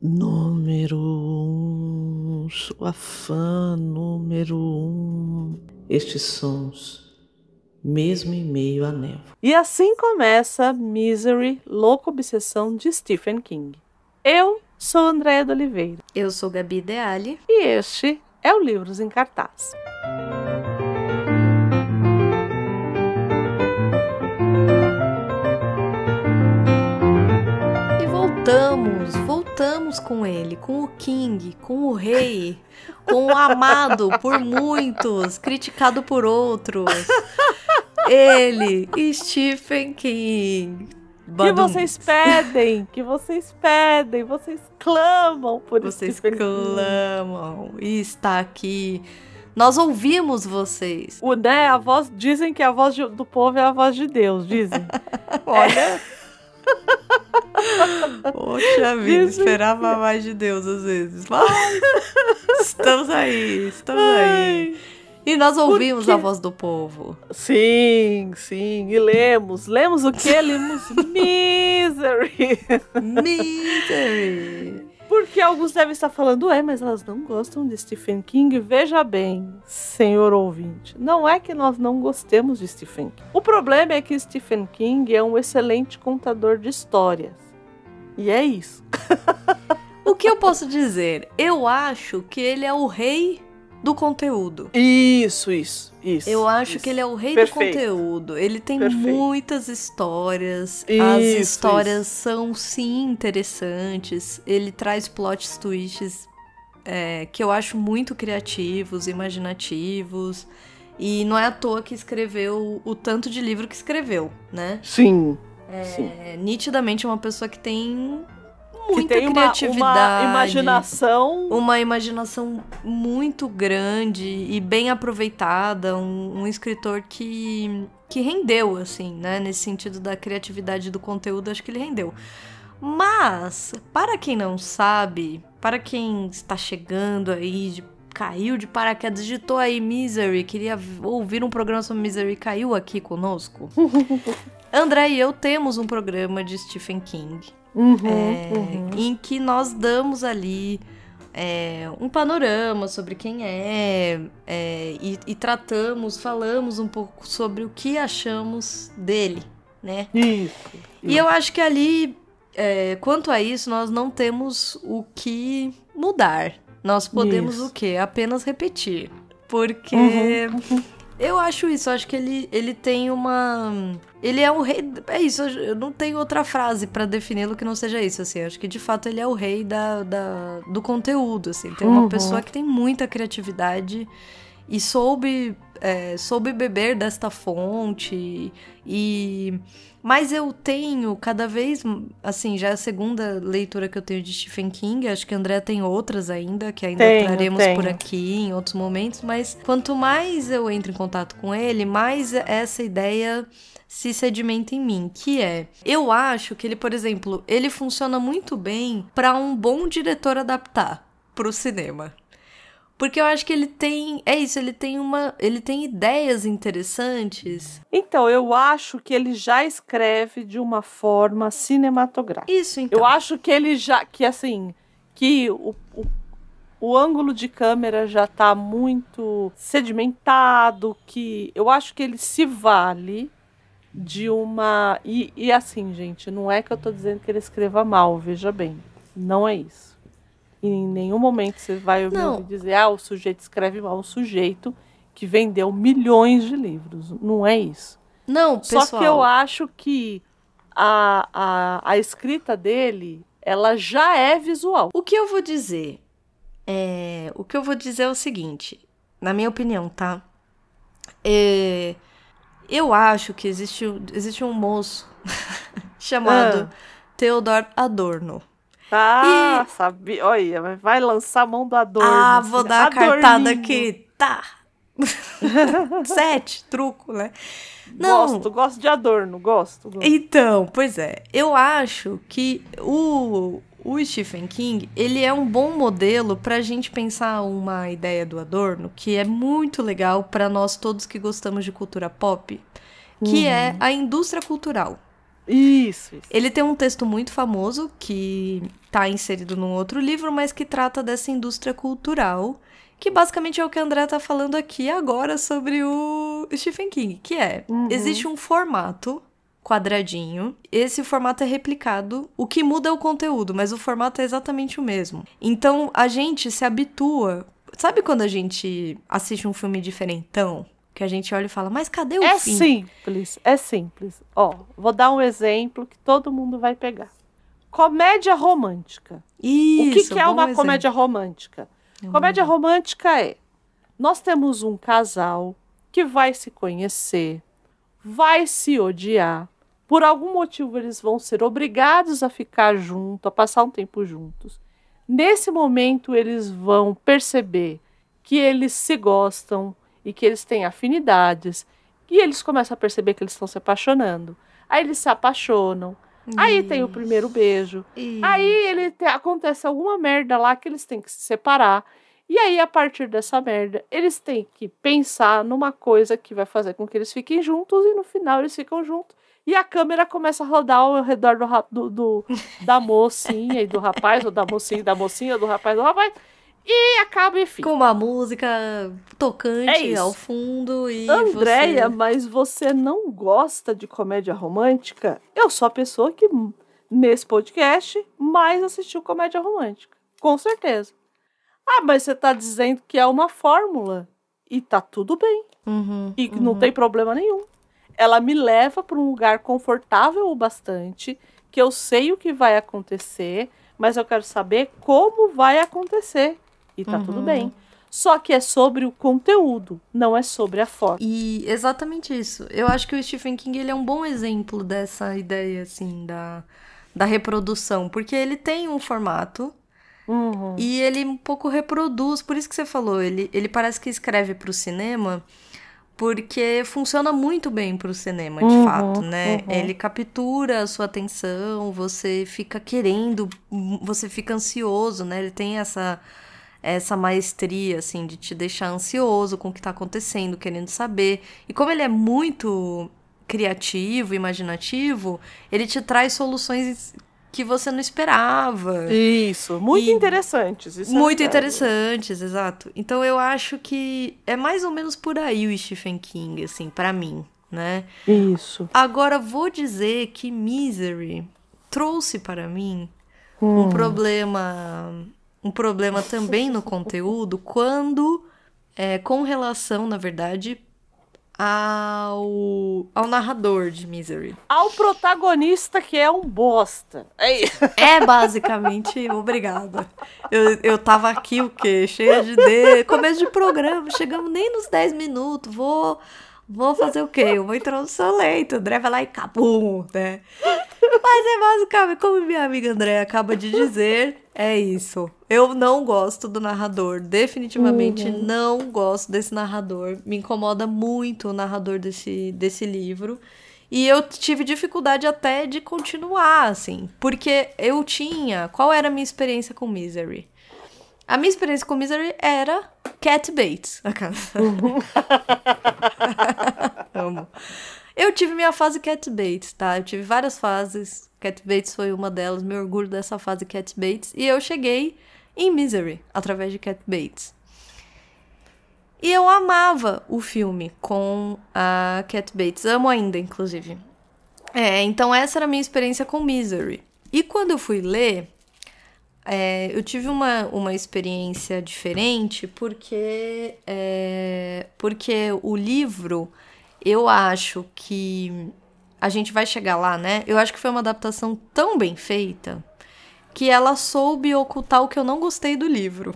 Número 1, sua fã número 1. Estes sons, mesmo em meio à névoa. E assim começa Misery, Louca Obsessão de Stephen King. Eu sou Andréia de Oliveira. Eu sou Gabi Deali. E este é o Livros em Cartaz. Voltamos com ele, com o King, com o rei, com o amado por muitos, criticado por outros. Ele, Stephen King. Que vocês pedem, vocês clamam por Vocês Stephen clamam e está aqui. Nós ouvimos vocês. A voz, dizem que a voz do povo é a voz de Deus, dizem. Olha... Poxa vida, esperava mais de Deus às vezes. Mas estamos aí. E nós ouvimos a voz do povo. Sim. E lemos o quê? Lemos Misery. Porque alguns devem estar falando, mas elas não gostam de Stephen King. Veja bem, senhor ouvinte, não é que nós não gostemos de Stephen King. O problema é que Stephen King é um excelente contador de histórias. E é isso. O que eu posso dizer? Eu acho que ele é o rei do conteúdo. Isso. Eu acho que ele é o rei do conteúdo. Ele tem muitas histórias. As histórias são, sim, interessantes. Ele traz plot twists que eu acho muito criativos, imaginativos. E não é à toa que escreveu o tanto de livro que escreveu, né? Sim. Nitidamente é uma pessoa que tem muita criatividade, uma imaginação muito grande e bem aproveitada, um escritor que rendeu, assim, né, nesse sentido da criatividade do conteúdo, acho que ele rendeu. Mas, para quem não sabe, para quem está chegando aí, caiu de paraquedas, digitou aí Misery, queria ouvir um programa sobre Misery, caiu aqui conosco. André e eu temos um programa de Stephen King, em que nós damos ali um panorama sobre quem e falamos um pouco sobre o que achamos dele, né? Isso. E eu acho que ali, quanto a isso, nós não temos o que mudar. Nós podemos o quê? Apenas repetir. Porque... Eu acho isso, eu acho que ele tem uma... Ele é o rei... É isso, eu não tenho outra frase pra defini-lo que não seja isso, assim. Eu acho que, de fato, ele é o rei do conteúdo, assim. Tem uma pessoa que tem muita criatividade e soube beber desta fonte Mas eu tenho cada vez, assim, já é a segunda leitura que eu tenho de Stephen King, acho que a Andrea tem outras ainda, que ainda traremos por aqui em outros momentos, mas quanto mais eu entro em contato com ele, mais essa ideia se sedimenta em mim, que eu acho que ele, por exemplo, ele funciona muito bem para um bom diretor adaptar pro cinema. Porque eu acho que ele tem... ele tem ideias interessantes. Então, eu acho que ele já escreve de uma forma cinematográfica. Isso, então. Eu acho que ele já... Que o ângulo de câmera já tá muito sedimentado, que eu acho que ele se vale de uma... E assim, gente, não é que eu tô dizendo que ele escreva mal, veja bem. Não é isso. Em nenhum momento você vai ouvir dizer o sujeito escreve mal, o sujeito que vendeu milhões de livros. Não é isso. Não, pessoal. Só que eu acho que a escrita dele, ela já é visual. O que eu vou dizer é o seguinte, na minha opinião, tá? Eu acho que existe um chamado Theodor Adorno. Sabia. Olha, vai lançar a mão do Adorno. Vou dar uma cartada aqui. Tá. 7, truco, né? Não. Gosto de Adorno, gosto. Então, pois é. Eu acho que o Stephen King, ele é um bom modelo pra gente pensar uma ideia do Adorno, que é muito legal pra nós todos que gostamos de cultura pop, que é a indústria cultural. Isso. Ele tem um texto muito famoso que tá inserido num outro livro, mas que trata dessa indústria cultural, que basicamente é o que a Andrea tá falando aqui agora sobre o Stephen King, que existe um formato quadradinho, esse formato é replicado, o que muda é o conteúdo, mas o formato é exatamente o mesmo. Então, a gente se habitua. Sabe quando a gente assiste um filme diferentão? Que a gente olha e fala, mas cadê o fim? É simples. Ó, vou dar um exemplo que todo mundo vai pegar. Comédia romântica. Isso, o que é uma comédia romântica? Comédia romântica nós temos um casal que vai se conhecer, vai se odiar, por algum motivo eles vão ser obrigados a ficar juntos, a passar um tempo juntos. Nesse momento eles vão perceber que eles se gostam e que eles têm afinidades, e eles começam a perceber que eles estão se apaixonando. Aí eles se apaixonam. Aí tem o primeiro beijo. Aí acontece alguma merda lá que eles têm que se separar. E aí, a partir dessa merda, eles têm que pensar numa coisa que vai fazer com que eles fiquem juntos. E no final eles ficam juntos. E a câmera começa a rodar ao redor da mocinha e do rapaz. Ou da mocinha, do rapaz, do rapaz. E acaba, enfim. Com uma música tocante ao fundo. E Andréia, mas você não gosta de comédia romântica? Eu sou a pessoa que, nesse podcast, mais assistiu comédia romântica. Com certeza. Ah, mas você tá dizendo que é uma fórmula. E tá tudo bem. E não tem problema nenhum. Ela me leva para um lugar confortável o bastante, que eu sei o que vai acontecer, mas eu quero saber como vai acontecer. E tá tudo bem. Só que é sobre o conteúdo, não é sobre a forma. E exatamente isso. Eu acho que o Stephen King ele é um bom exemplo dessa ideia, assim, da reprodução. Porque ele tem um formato e ele um pouco reproduz. Por isso que você falou, ele parece que escreve pro cinema, porque funciona muito bem pro cinema, de fato, né? Ele captura a sua atenção, você fica querendo, você fica ansioso, né? Ele tem essa maestria, assim, de te deixar ansioso com o que tá acontecendo, querendo saber. E como ele é muito criativo, imaginativo, ele te traz soluções que você não esperava. Isso, muito interessantes. Isso muito interessantes, exato. Então eu acho que é mais ou menos por aí o Stephen King, assim, pra mim, né? Isso. Agora, vou dizer que Misery trouxe para mim um problema também no conteúdo com relação, na verdade, ao narrador de Misery. Ao protagonista que é um bosta. É basicamente, obrigada. Eu tava aqui, o quê? Cheia começo de programa, chegamos nem nos 10 minutos, vou fazer o quê? Uma introdução lenta, o André vai lá e capum, né? Mas é basicamente, como minha amiga André acaba de dizer, é isso. Eu não gosto do narrador, definitivamente não gosto desse narrador. Me incomoda muito o narrador desse livro. E eu tive dificuldade até de continuar, assim. Porque qual era a minha experiência com Misery? A minha experiência com Misery era Cat Bates. Amo. Eu tive minha fase Cat Bates, tá? Eu tive várias fases. Cat Bates foi uma delas. Me orgulho dessa fase Cat Bates. E eu cheguei em Misery, através de Cat Bates. E eu amava o filme com a Cat Bates. Amo ainda, inclusive. Então essa era a minha experiência com Misery. E quando eu fui ler, eu tive uma experiência diferente, porque o livro, eu acho que a gente vai chegar lá, né? Eu acho que foi uma adaptação tão bem feita que ela soube ocultar o que eu não gostei do livro.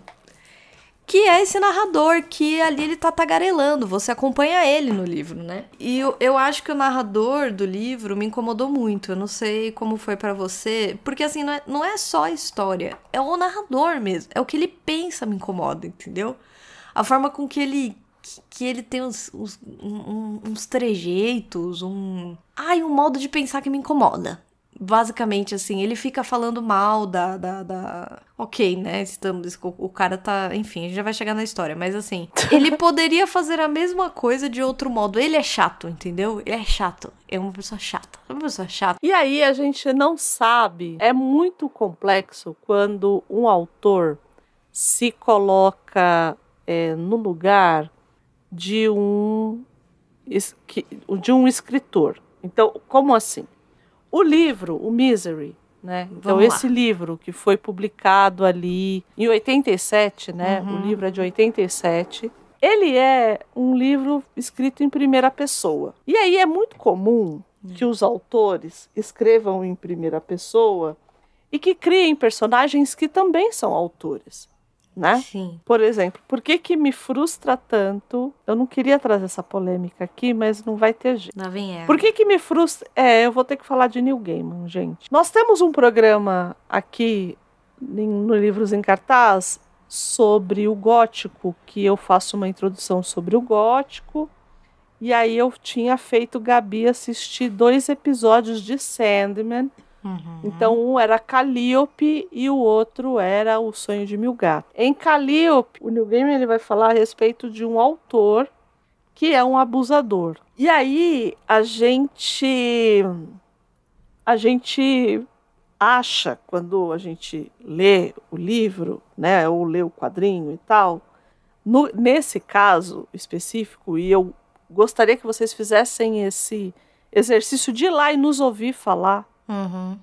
Que é esse narrador que ali ele tá tagarelando, você acompanha ele no livro, né? E eu acho que o narrador do livro me incomodou muito, eu não sei como foi pra você, porque assim, não é só a história, é o narrador mesmo, é o que ele pensa me incomoda, entendeu? A forma com que ele tem uns trejeitos, um modo de pensar que me incomoda. basicamente, assim, ele fica falando mal da... Ok, né? O cara tá... Enfim, a gente já vai chegar na história. Mas, assim, ele poderia fazer a mesma coisa de outro modo. Ele é chato, entendeu? Ele é chato. É uma pessoa chata. É uma pessoa chata. E aí a gente não sabe. É muito complexo quando um autor se coloca no lugar de um escritor. Então, como assim? O livro, o Misery, né? Então, esse livro que foi publicado ali em 87, né? O livro é de 87. Ele é um livro escrito em primeira pessoa. E aí é muito comum que os autores escrevam em primeira pessoa e que criem personagens que também são autores. Né? Sim. Por exemplo, por que me frustra tanto? Eu não queria trazer essa polêmica aqui, mas não vai ter jeito. Lá vem ela. Por que me frustra? Eu vou ter que falar de Neil Gaiman, gente. Nós temos um programa aqui no Livros em Cartaz sobre o gótico, que eu faço uma introdução sobre o gótico. E aí eu tinha feito Gabi assistir 2 episódios de Sandman. Então, um era Calliope e o outro era O Sonho de Mil Gatos. Em Calliope, o Neil Gaiman ele vai falar a respeito de um autor que é um abusador. E aí, a gente acha, quando a gente lê o livro, né, ou lê o quadrinho e tal, nesse caso específico, e eu gostaria que vocês fizessem esse exercício de ir lá e nos ouvir falar.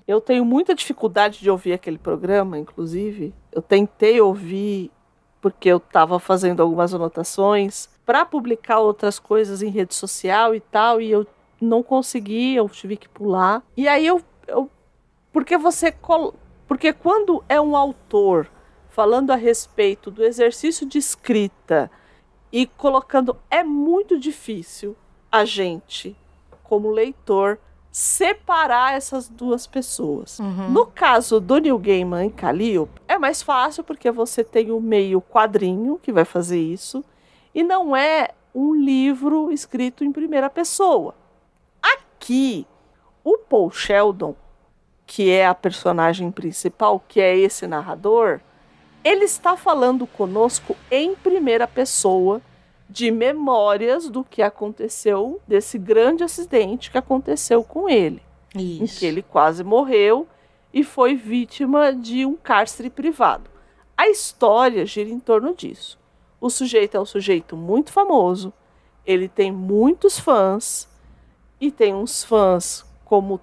Eu tenho muita dificuldade de ouvir aquele programa, inclusive. Eu tentei ouvir porque eu estava fazendo algumas anotações para publicar outras coisas em rede social e tal, e eu não consegui, eu tive que pular. E aí porque quando é um autor falando a respeito do exercício de escrita e colocando, é muito difícil a gente, como leitor, separar essas duas pessoas. No caso do Neil Gaiman em Calliope, é mais fácil porque você tem o meio quadrinho que vai fazer isso e não é um livro escrito em primeira pessoa. Aqui, o Paul Sheldon, que é a personagem principal, que é esse narrador, ele está falando conosco em primeira pessoa de memórias do que aconteceu, desse grande acidente que aconteceu com ele. Isso. Em que ele quase morreu e foi vítima de um cárcere privado. A história gira em torno disso. O sujeito é um sujeito muito famoso, ele tem muitos fãs, e tem uns fãs como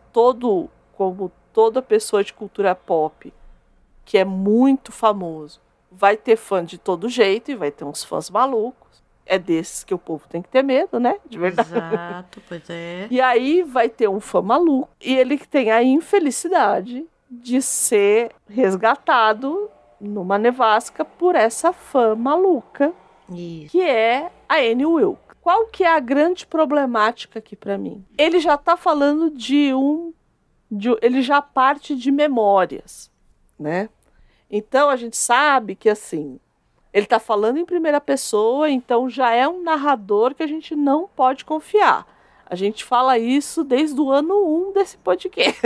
toda pessoa de cultura pop, que é muito famoso. Vai ter fã de todo jeito e vai ter uns fãs malucos. É desses que o povo tem que ter medo, né? De verdade. Exato, pois é. E aí vai ter um fã maluco. E ele que tem a infelicidade de ser resgatado numa nevasca por essa fã maluca. Isso. Que é a Annie Wilkes. Qual que é a grande problemática aqui pra mim? Ele já tá falando ele já parte de memórias, né? Então a gente sabe que assim, ele está falando em primeira pessoa, então já é um narrador que a gente não pode confiar. A gente fala isso desde o ano 1 desse podcast.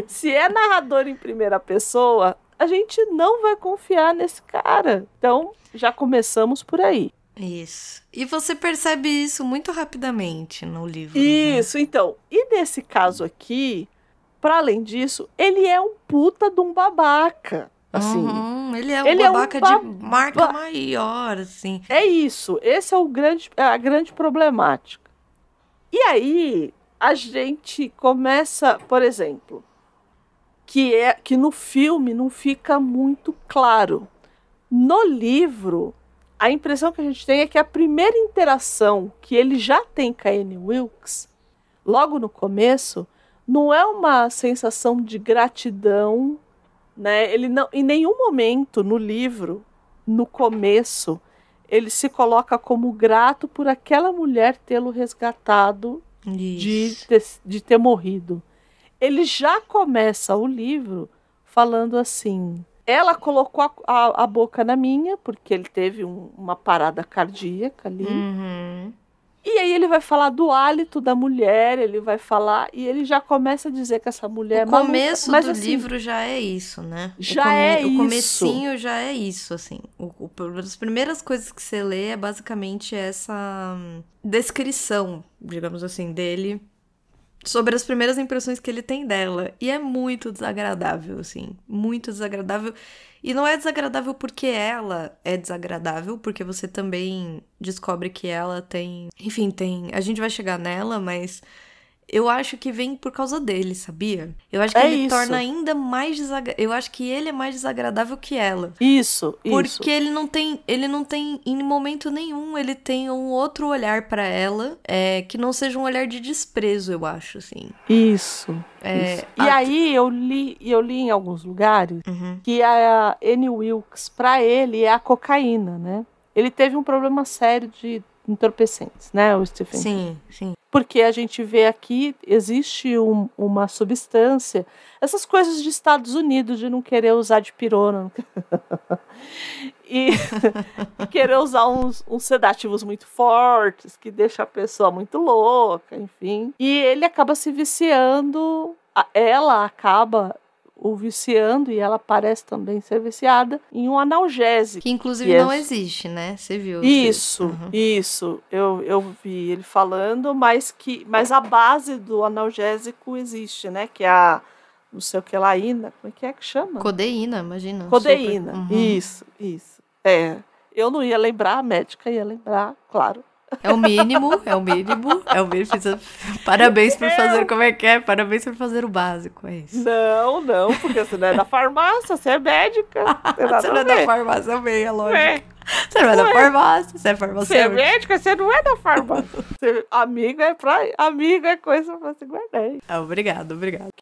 Se é narrador em primeira pessoa, a gente não vai confiar nesse cara. Então, já começamos por aí. Isso. E você percebe isso muito rapidamente no livro. Isso, né? Então. E nesse caso aqui, para além disso, ele é um puta de um babaca. Assim, ele é um babaca de marca maior, assim. É isso. Esse é a grande problemática. E aí, a gente começa, por exemplo, que no filme não fica muito claro. No livro, a impressão que a gente tem é que a primeira interação que ele já tem com a Annie Wilkes, logo no começo, não é uma sensação de gratidão, né? Ele não, em nenhum momento no livro, no começo, ele se coloca como grato por aquela mulher tê-lo resgatado de ter morrido. Ele já começa o livro falando assim: ela colocou a boca na minha, porque ele teve uma parada cardíaca ali. E aí ele vai falar do hálito da mulher, ele vai falar, e ele já começa a dizer que essa mulher é maluca. O começo do livro já é isso, né? O comecinho já é isso, assim. As primeiras coisas que você lê é basicamente essa descrição, digamos assim, dele, sobre as primeiras impressões que ele tem dela. E é muito desagradável, assim. Muito desagradável. E não é desagradável porque ela é desagradável, porque você também descobre que ela tem... Enfim, tem... A gente vai chegar nela, mas... Eu acho que vem por causa dele, sabia? Eu acho que ele torna ainda mais desagradável. Eu acho que ele é mais desagradável que ela. Isso. Porque ele não tem, em momento nenhum, ele tem um outro olhar pra ela, que não seja um olhar de desprezo, eu acho, assim. Isso. E aí eu li em alguns lugares que a Annie Wilkes, pra ele, é a cocaína, né? Ele teve um problema sério de entorpecentes, né, o Stephen King. Sim. Porque a gente vê aqui, existe uma substância, essas coisas de Estados Unidos, de não querer usar de pirona, e querer usar uns sedativos muito fortes, que deixa a pessoa muito louca, enfim. E ele acaba se viciando, ela acaba o viciando, e ela parece também ser viciada em um analgésico. Que inclusive não existe, né? Você viu? Isso. Eu vi ele falando, mas a base do analgésico existe, né? Que é a, não sei o que lá, como é que chama? Codeína, imagina. Codeína, isso. Eu não ia lembrar, a médica ia lembrar, claro. É o mínimo. Parabéns por fazer, como é que é? Parabéns por fazer o básico, é isso. Não, porque você não é da farmácia, você é médica. Você não é da farmácia, é lógico. Você não é da farmácia, você é farmacêutica. Você é médica, você não é da farmácia. Amigo é coisa pra se guardar. Obrigado.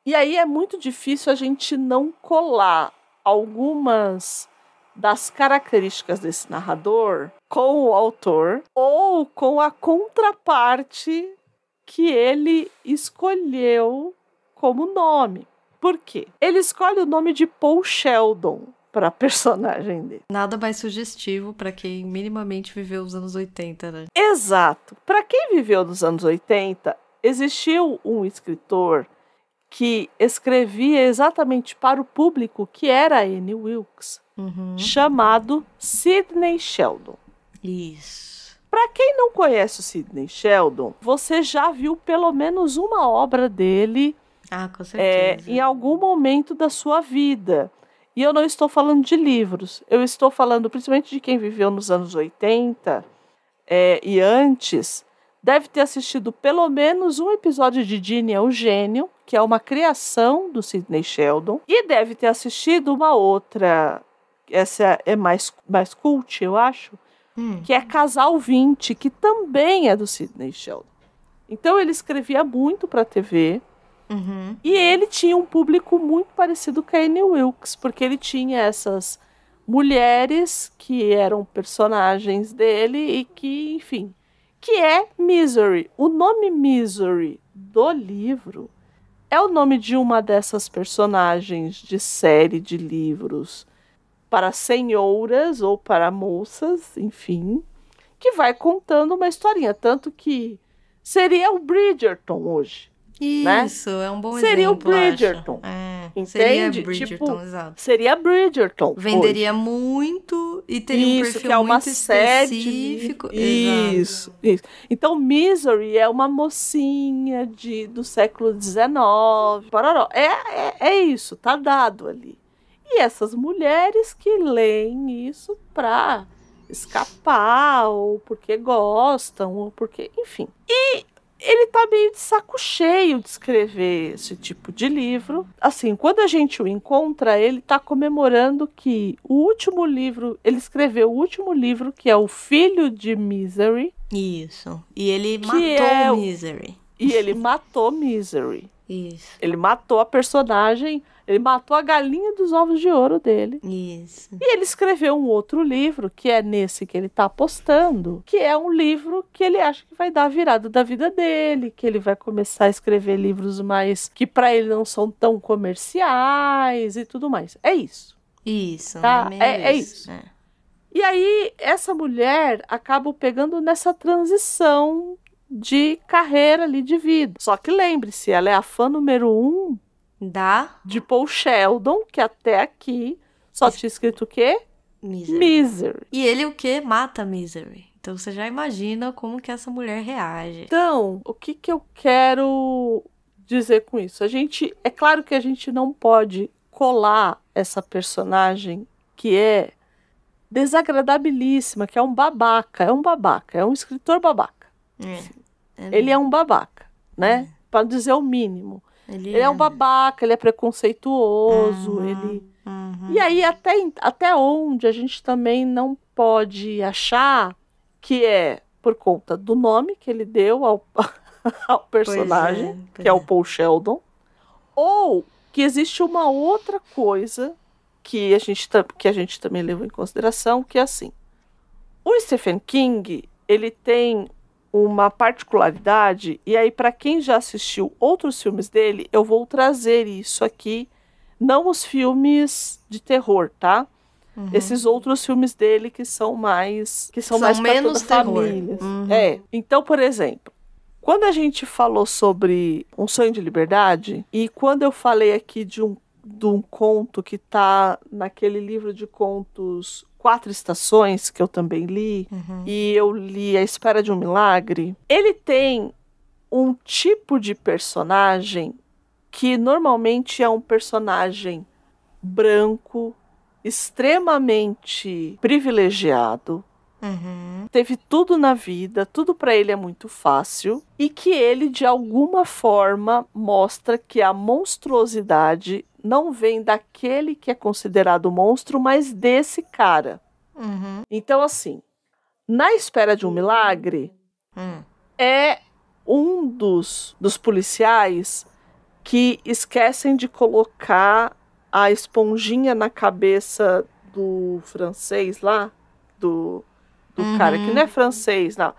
E aí é muito difícil a gente não colar algumas das características desse narrador com o autor ou com a contraparte que ele escolheu como nome. Por quê? Ele escolhe o nome de Paul Sheldon para a personagem dele. Nada mais sugestivo para quem minimamente viveu os anos 80, né? Exato. Para quem viveu nos anos 80, existiu um escritor que escrevia exatamente para o público que era a Annie Wilkes, chamado Sidney Sheldon. Isso. Para quem não conhece o Sidney Sheldon, você já viu pelo menos uma obra dele com certeza. Em algum momento da sua vida. E eu não estou falando de livros, eu estou falando principalmente de quem viveu nos anos 80 e antes, deve ter assistido pelo menos um episódio de Ginny é o Gênio, que é uma criação do Sidney Sheldon, e deve ter assistido uma outra, essa é mais cult, eu acho, que é Casal 20, que também é do Sidney Sheldon. Então ele escrevia muito para a TV, e ele tinha um público muito parecido com a Annie Wilkes, porque ele tinha essas mulheres que eram personagens dele e que, enfim, que é Misery. O nome Misery do livro é o nome de uma dessas personagens de série de livros para senhoras ou para moças, enfim, que vai contando uma historinha, tanto que seria o Bridgerton hoje. Isso, né? É um bom seria exemplo. Seria o Bridgerton. Entende? Seria Bridgerton, exato. Seria Bridgerton. Venderia hoje. Muito e teria um perfil que é uma muito específico. Isso. Então, Misery é uma mocinha do século XIX. É isso, tá dado ali. E essas mulheres que leem isso pra escapar, ou porque gostam, ou porque... Enfim. E ele tá meio de saco cheio de escrever esse tipo de livro. Assim, quando a gente o encontra, ele tá comemorando que o último livro... Ele escreveu o último livro, que é O Filho de Misery. Isso. E ele matou Misery. E ele matou Misery. Isso. Ele matou a personagem... Ele matou a galinha dos ovos de ouro dele. Isso. E ele escreveu um outro livro, que é nesse que ele está apostando, que é um livro que ele acha que vai dar a virada da vida dele, que ele vai começar a escrever livros mais que para ele não são tão comerciais e tudo mais. É isso. Isso. Tá? É isso. É. E aí, essa mulher acaba pegando nessa transição de carreira ali, de vida. Só que lembre-se, ela é a fã número 1 de Paul Sheldon, que até aqui só tinha escrito o quê? Misery. E ele o quê? Mata Misery. Então você já imagina como que essa mulher reage. Então, o que eu quero dizer com isso? É claro que a gente não pode colar essa personagem que é desagradabilíssima, que é um babaca, é um escritor babaca. Ele é um babaca, né? Para dizer o mínimo. Ele é um babaca, ele é preconceituoso, E aí até onde a gente também não pode achar que é por conta do nome que ele deu ao personagem, que é o Paul Sheldon, ou que existe uma outra coisa que a gente também levou em consideração, que é assim, o Stephen King, ele tem uma particularidade, e aí para quem já assistiu outros filmes dele, eu vou trazer isso aqui, não os filmes de terror, tá? Esses outros filmes dele que são mais mais menos para toda a família. Então, por exemplo, quando a gente falou sobre Um Sonho de Liberdade, e quando eu falei aqui de um conto que está naquele livro de contos 4 Estações, que eu também li, e eu li A Espera de um Milagre, ele tem um tipo de personagem que normalmente é um personagem branco, extremamente privilegiado, teve tudo na vida, tudo para ele é muito fácil, e que ele, de alguma forma, mostra que a monstruosidade não vem daquele que é considerado monstro, mas desse cara. Então, assim, Na Espera de um Milagre é um dos policiais que esquecem de colocar a esponjinha na cabeça do francês lá, do cara que não é francês, não,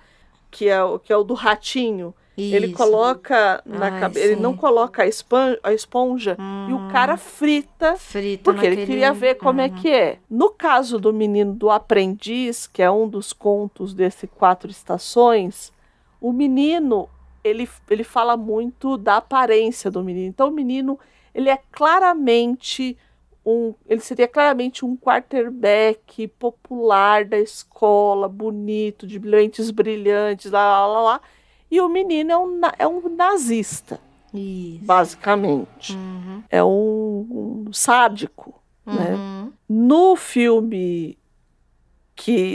que é o do ratinho. Isso. Ele coloca na cabeça, ele não coloca a esponja e o cara frita porque ele queria ver como é que é. No caso do menino do aprendiz, que é um dos contos desse 4 Estações, o menino, ele fala muito da aparência do menino. Então o menino, ele seria claramente um quarterback popular da escola, bonito, de lentes brilhantes, lá. E o menino é um nazista, basicamente. É um sádico, né? No filme,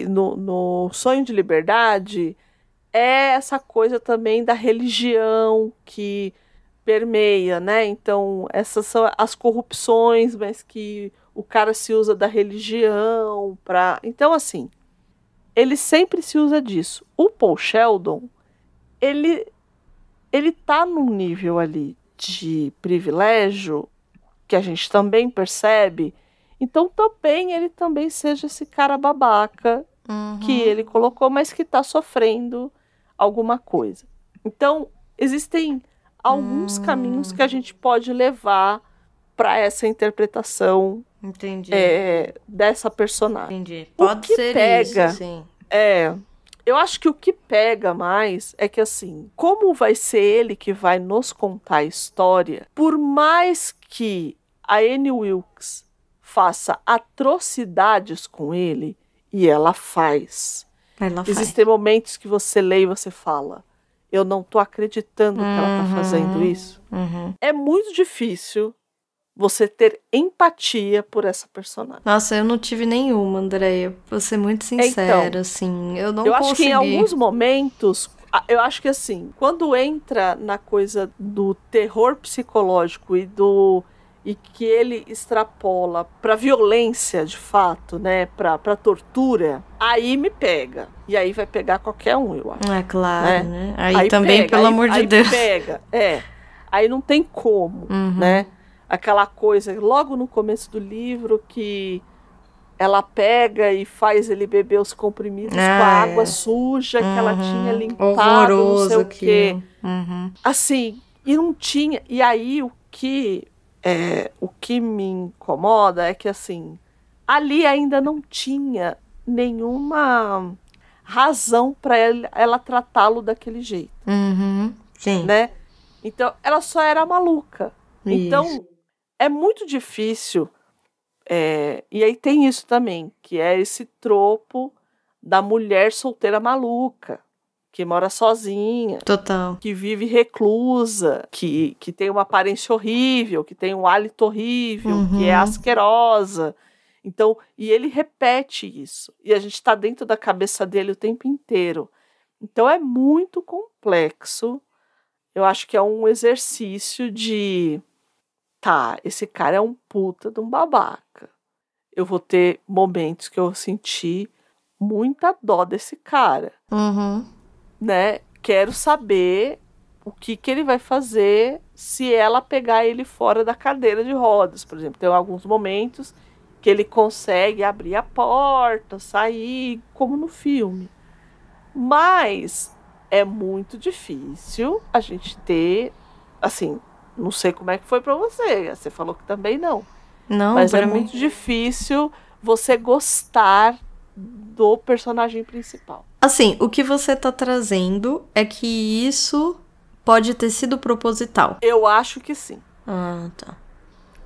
no Sonho de Liberdade, é essa coisa também da religião que permeia, né? Então, essas são as corrupções, mas que o cara se usa da religião para... Então, assim, ele sempre se usa disso. O Paul Sheldon, ele tá num nível ali de privilégio que a gente também percebe, então ele também seja esse cara babaca que ele colocou, mas que tá sofrendo alguma coisa. Então, existem alguns caminhos que a gente pode levar para essa interpretação dessa personagem. Entendi. Pode ser isso, sim. Eu acho que o que pega mais é que, assim, como vai ser ele que vai nos contar a história, por mais que a Annie Wilkes faça atrocidades com ele, e ela faz. Existem momentos que você lê e você fala, eu não tô acreditando que ela tá fazendo isso. É muito difícil você ter empatia por essa personagem. Nossa, eu não tive nenhuma, Andréia. Vou ser muito sincera, assim. Eu não consegui. Eu acho que em alguns momentos, eu acho que assim, quando entra na coisa do terror psicológico e que ele extrapola pra violência, de fato, né, pra tortura, aí me pega. E aí vai pegar qualquer um, eu acho. É claro, né? Aí também, pega, pelo amor de Deus. Pega, aí não tem como, né? Aquela coisa, logo no começo do livro, que ela pega e faz ele beber os comprimidos com a água suja que ela tinha limpado, horroroso, não sei o quê. Assim, e não tinha... E aí, o que me incomoda é que, assim, ali ainda não tinha nenhuma... razão para ela tratá-lo daquele jeito. Sim. Né? Então, ela só era maluca. Isso. Então, é muito difícil. E aí tem isso também, que é esse tropo da mulher solteira maluca, que mora sozinha. Total. Que vive reclusa, que tem uma aparência horrível, que tem um hálito horrível, que é asquerosa. Então, e ele repete isso. E a gente está dentro da cabeça dele o tempo inteiro. Então, é muito complexo. Eu acho que é um exercício de... Tá, esse cara é um puta de um babaca. Eu vou ter momentos que eu senti muita dó desse cara. Né? Quero saber o que ele vai fazer se ela pegar ele fora da cadeira de rodas, por exemplo. Tem alguns momentos que ele consegue abrir a porta, sair, como no filme. Mas é muito difícil a gente ter, assim, não sei como é que foi pra você. Você falou que também não. Não, mas é mim... muito difícil você gostar do personagem principal. Assim, o que você tá trazendo é que isso pode ter sido proposital. Eu acho que sim. Ah, tá.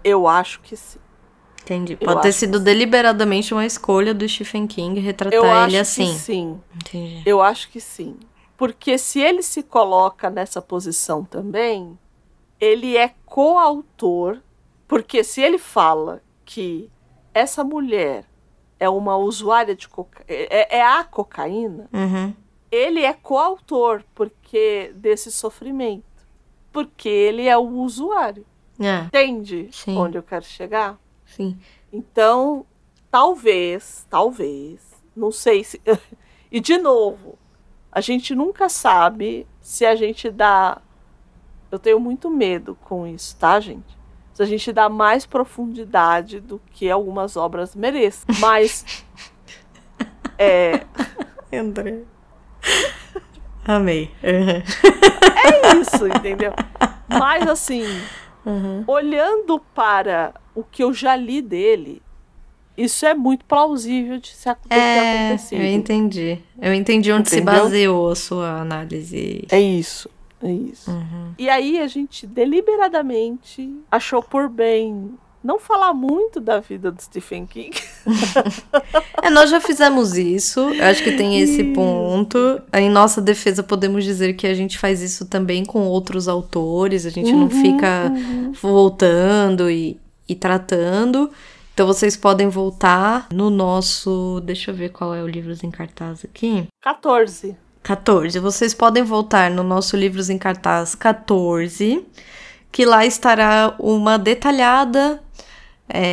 Eu acho que sim. Entendi. Pode ter sido deliberadamente uma escolha do Stephen King retratar ele assim. Eu acho que sim. Entendi. Eu acho que sim. Porque se ele se coloca nessa posição também, ele é coautor, porque se ele fala que essa mulher é uma usuária de cocaína, é a cocaína, ele é coautor desse sofrimento. Porque ele é o usuário. Entende onde eu quero chegar? Sim. Então, talvez, não sei se... E, de novo, a gente nunca sabe se a gente dá... Eu tenho muito medo com isso, tá, gente? Se a gente dá mais profundidade do que algumas obras mereçam. Mas... André. Amei. É isso, entendeu? Mas, assim, olhando para o que eu já li dele, isso é muito plausível de ter acontecido. Eu entendi. Eu entendi onde se baseou a sua análise. É isso. E aí a gente deliberadamente achou por bem não falar muito da vida do Stephen King. Nós já fizemos isso. Eu acho que tem esse ponto. Em nossa defesa, podemos dizer que a gente faz isso também com outros autores. A gente não fica voltando e tratando. Então, vocês podem voltar no nosso... Deixa eu ver qual é o Livros em Cartaz aqui. 14. Vocês podem voltar no nosso Livros em Cartaz 14, que lá estará uma detalhada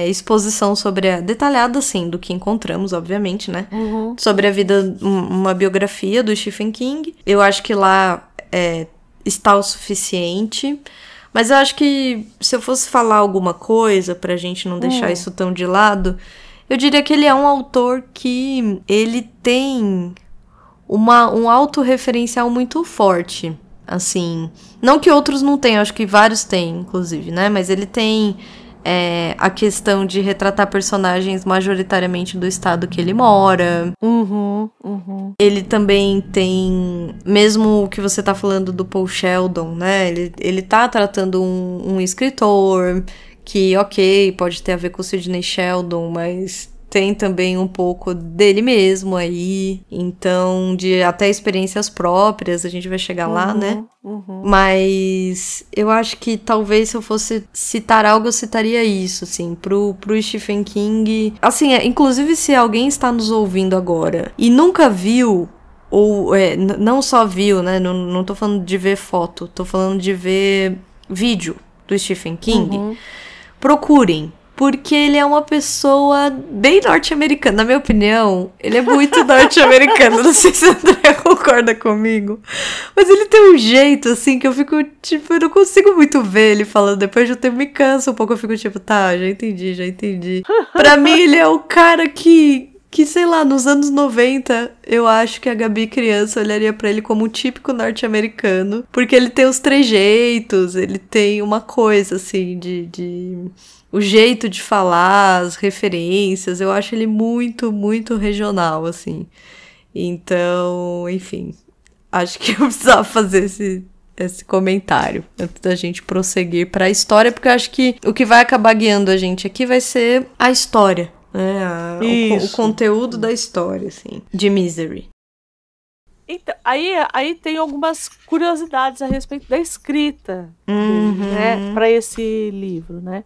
exposição sobre detalhada, sim, do que encontramos, obviamente, né? Sobre a vida, uma biografia do Stephen King. Eu acho que lá está o suficiente. Mas eu acho que se eu fosse falar alguma coisa, pra gente não deixar isso tão de lado, eu diria que ele é um autor que ele tem um autorreferencial muito forte, assim. Não que outros não tenham, acho que vários têm, inclusive, né? Mas ele tem a questão de retratar personagens majoritariamente do estado que ele mora. Ele também tem, mesmo o que você tá falando do Paul Sheldon, né? Ele tá tratando um escritor que, ok, pode ter a ver com o Sidney Sheldon, mas tem também um pouco dele mesmo aí. Então, de até experiências próprias, a gente vai chegar lá, né? Mas eu acho que talvez se eu fosse citar algo, eu citaria isso, assim, pro Stephen King. Assim, inclusive se alguém está nos ouvindo agora e nunca viu, ou não só viu, né? Não tô falando de ver foto, tô falando de ver vídeo do Stephen King. Procurem. Porque ele é uma pessoa bem norte-americana. Na minha opinião, ele é muito norte-americano. Não sei se o André concorda comigo. Mas ele tem um jeito, assim, que eu fico, tipo, eu não consigo muito ver ele falando. Depois de um tempo me cansa um pouco. Eu fico, tipo, tá, já entendi. Pra mim, ele é o cara que, sei lá, nos anos 90, eu acho que a Gabi criança olharia pra ele como um típico norte-americano. Porque ele tem os trejeitos, ele tem uma coisa, assim, o jeito de falar, as referências, eu acho ele muito, muito regional, assim. Então, enfim, acho que eu precisava fazer esse comentário antes da gente prosseguir para a história, porque eu acho que o que vai acabar guiando a gente aqui vai ser a história, né? O conteúdo da história, assim, de Misery. Então, aí tem algumas curiosidades a respeito da escrita dele, né, para esse livro, né?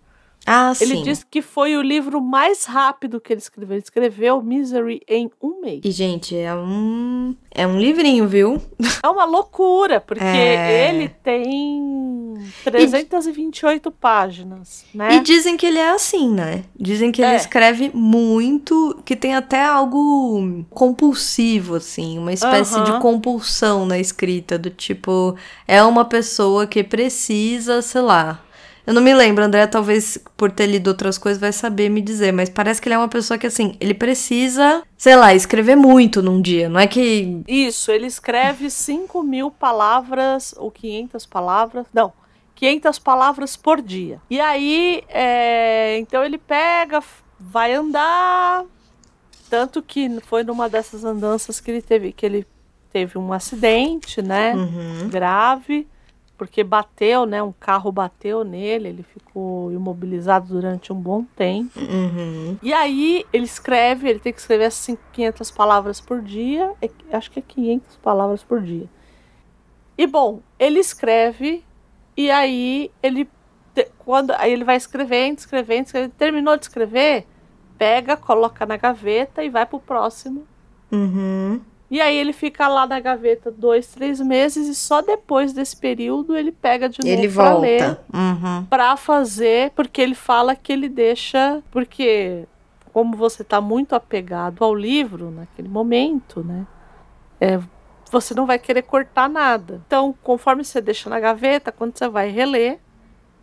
Ele disse que foi o livro mais rápido que ele escreveu. Ele escreveu Misery em 1 mês. E, gente, é um livrinho, viu? É uma loucura, porque ele tem 328 páginas, né? E dizem que ele é assim, né? Dizem que ele escreve muito, que tem até algo compulsivo, assim, uma espécie de compulsão na escrita, do tipo, é uma pessoa que precisa, sei lá. Eu não me lembro, André, talvez por ter lido outras coisas vai saber me dizer, mas parece que ele é uma pessoa que, assim, ele precisa, sei lá, escrever muito num dia, não é que... Isso, ele escreve 5.000 palavras ou 500 palavras, não, 500 palavras por dia. E aí, então ele pega, vai andar, tanto que foi numa dessas andanças que ele teve um acidente, né, grave, porque bateu, né? Um carro bateu nele, ele ficou imobilizado durante um bom tempo. E aí ele tem que escrever essas 500 palavras por dia, acho que é 500 palavras por dia. E bom, ele escreve, e aí aí ele vai escrevendo, terminou de escrever, pega, coloca na gaveta e vai pro próximo. E aí ele fica lá na gaveta 2, 3 meses e só depois desse período ele pega de novo pra ler. Pra fazer, porque ele fala que ele deixa... Porque como você tá muito apegado ao livro naquele momento, né? Você não vai querer cortar nada. Então, conforme você deixa na gaveta, quando você vai reler,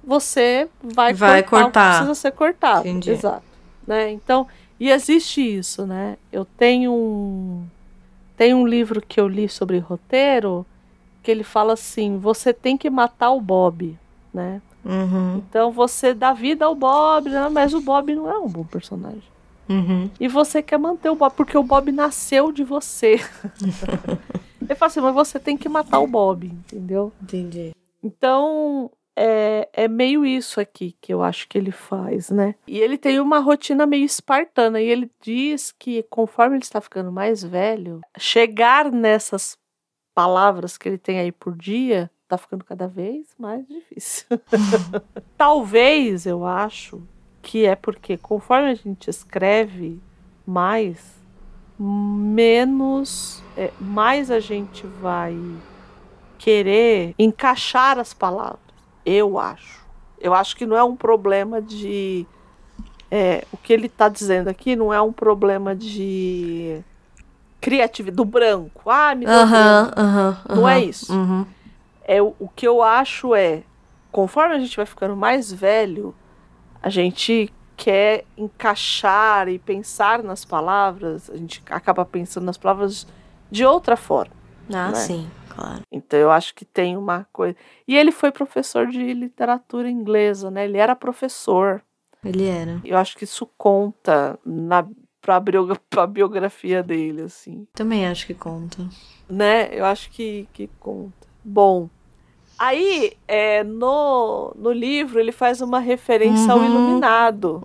você vai cortar o que precisa ser cortado. Entendi. Exato. Né? Então, e existe isso, né? Eu tenho um livro que eu li sobre roteiro que ele fala assim, você tem que matar o Bob, né? Então você dá vida ao Bob, né? Mas o Bob não é um bom personagem. E você quer manter o Bob, porque o Bob nasceu de você. Ele fala assim, mas você tem que matar o Bob, entendeu? Entendi. Então, é meio isso aqui que eu acho que ele faz, né? E ele tem uma rotina meio espartana. E ele diz que conforme ele está ficando mais velho, chegar nessas palavras que ele tem aí por dia tá ficando cada vez mais difícil. Talvez, eu acho, que é porque conforme a gente escreve mais a gente vai querer encaixar as palavras. Eu acho que não é um problema de... o que ele está dizendo aqui não é um problema de criatividade, do branco. Me deu branco. Não é isso. O que eu acho conforme a gente vai ficando mais velho, a gente quer encaixar e pensar nas palavras, a gente acaba pensando nas palavras de outra forma. Ah, né? sim, claro. Então eu acho que tem uma coisa... E ele foi professor de literatura inglesa, né? Ele era professor. Ele era. Eu acho que isso conta pra biografia dele, assim. Também acho que conta. Né? Eu acho que conta. Bom, aí no livro ele faz uma referência ao Iluminado.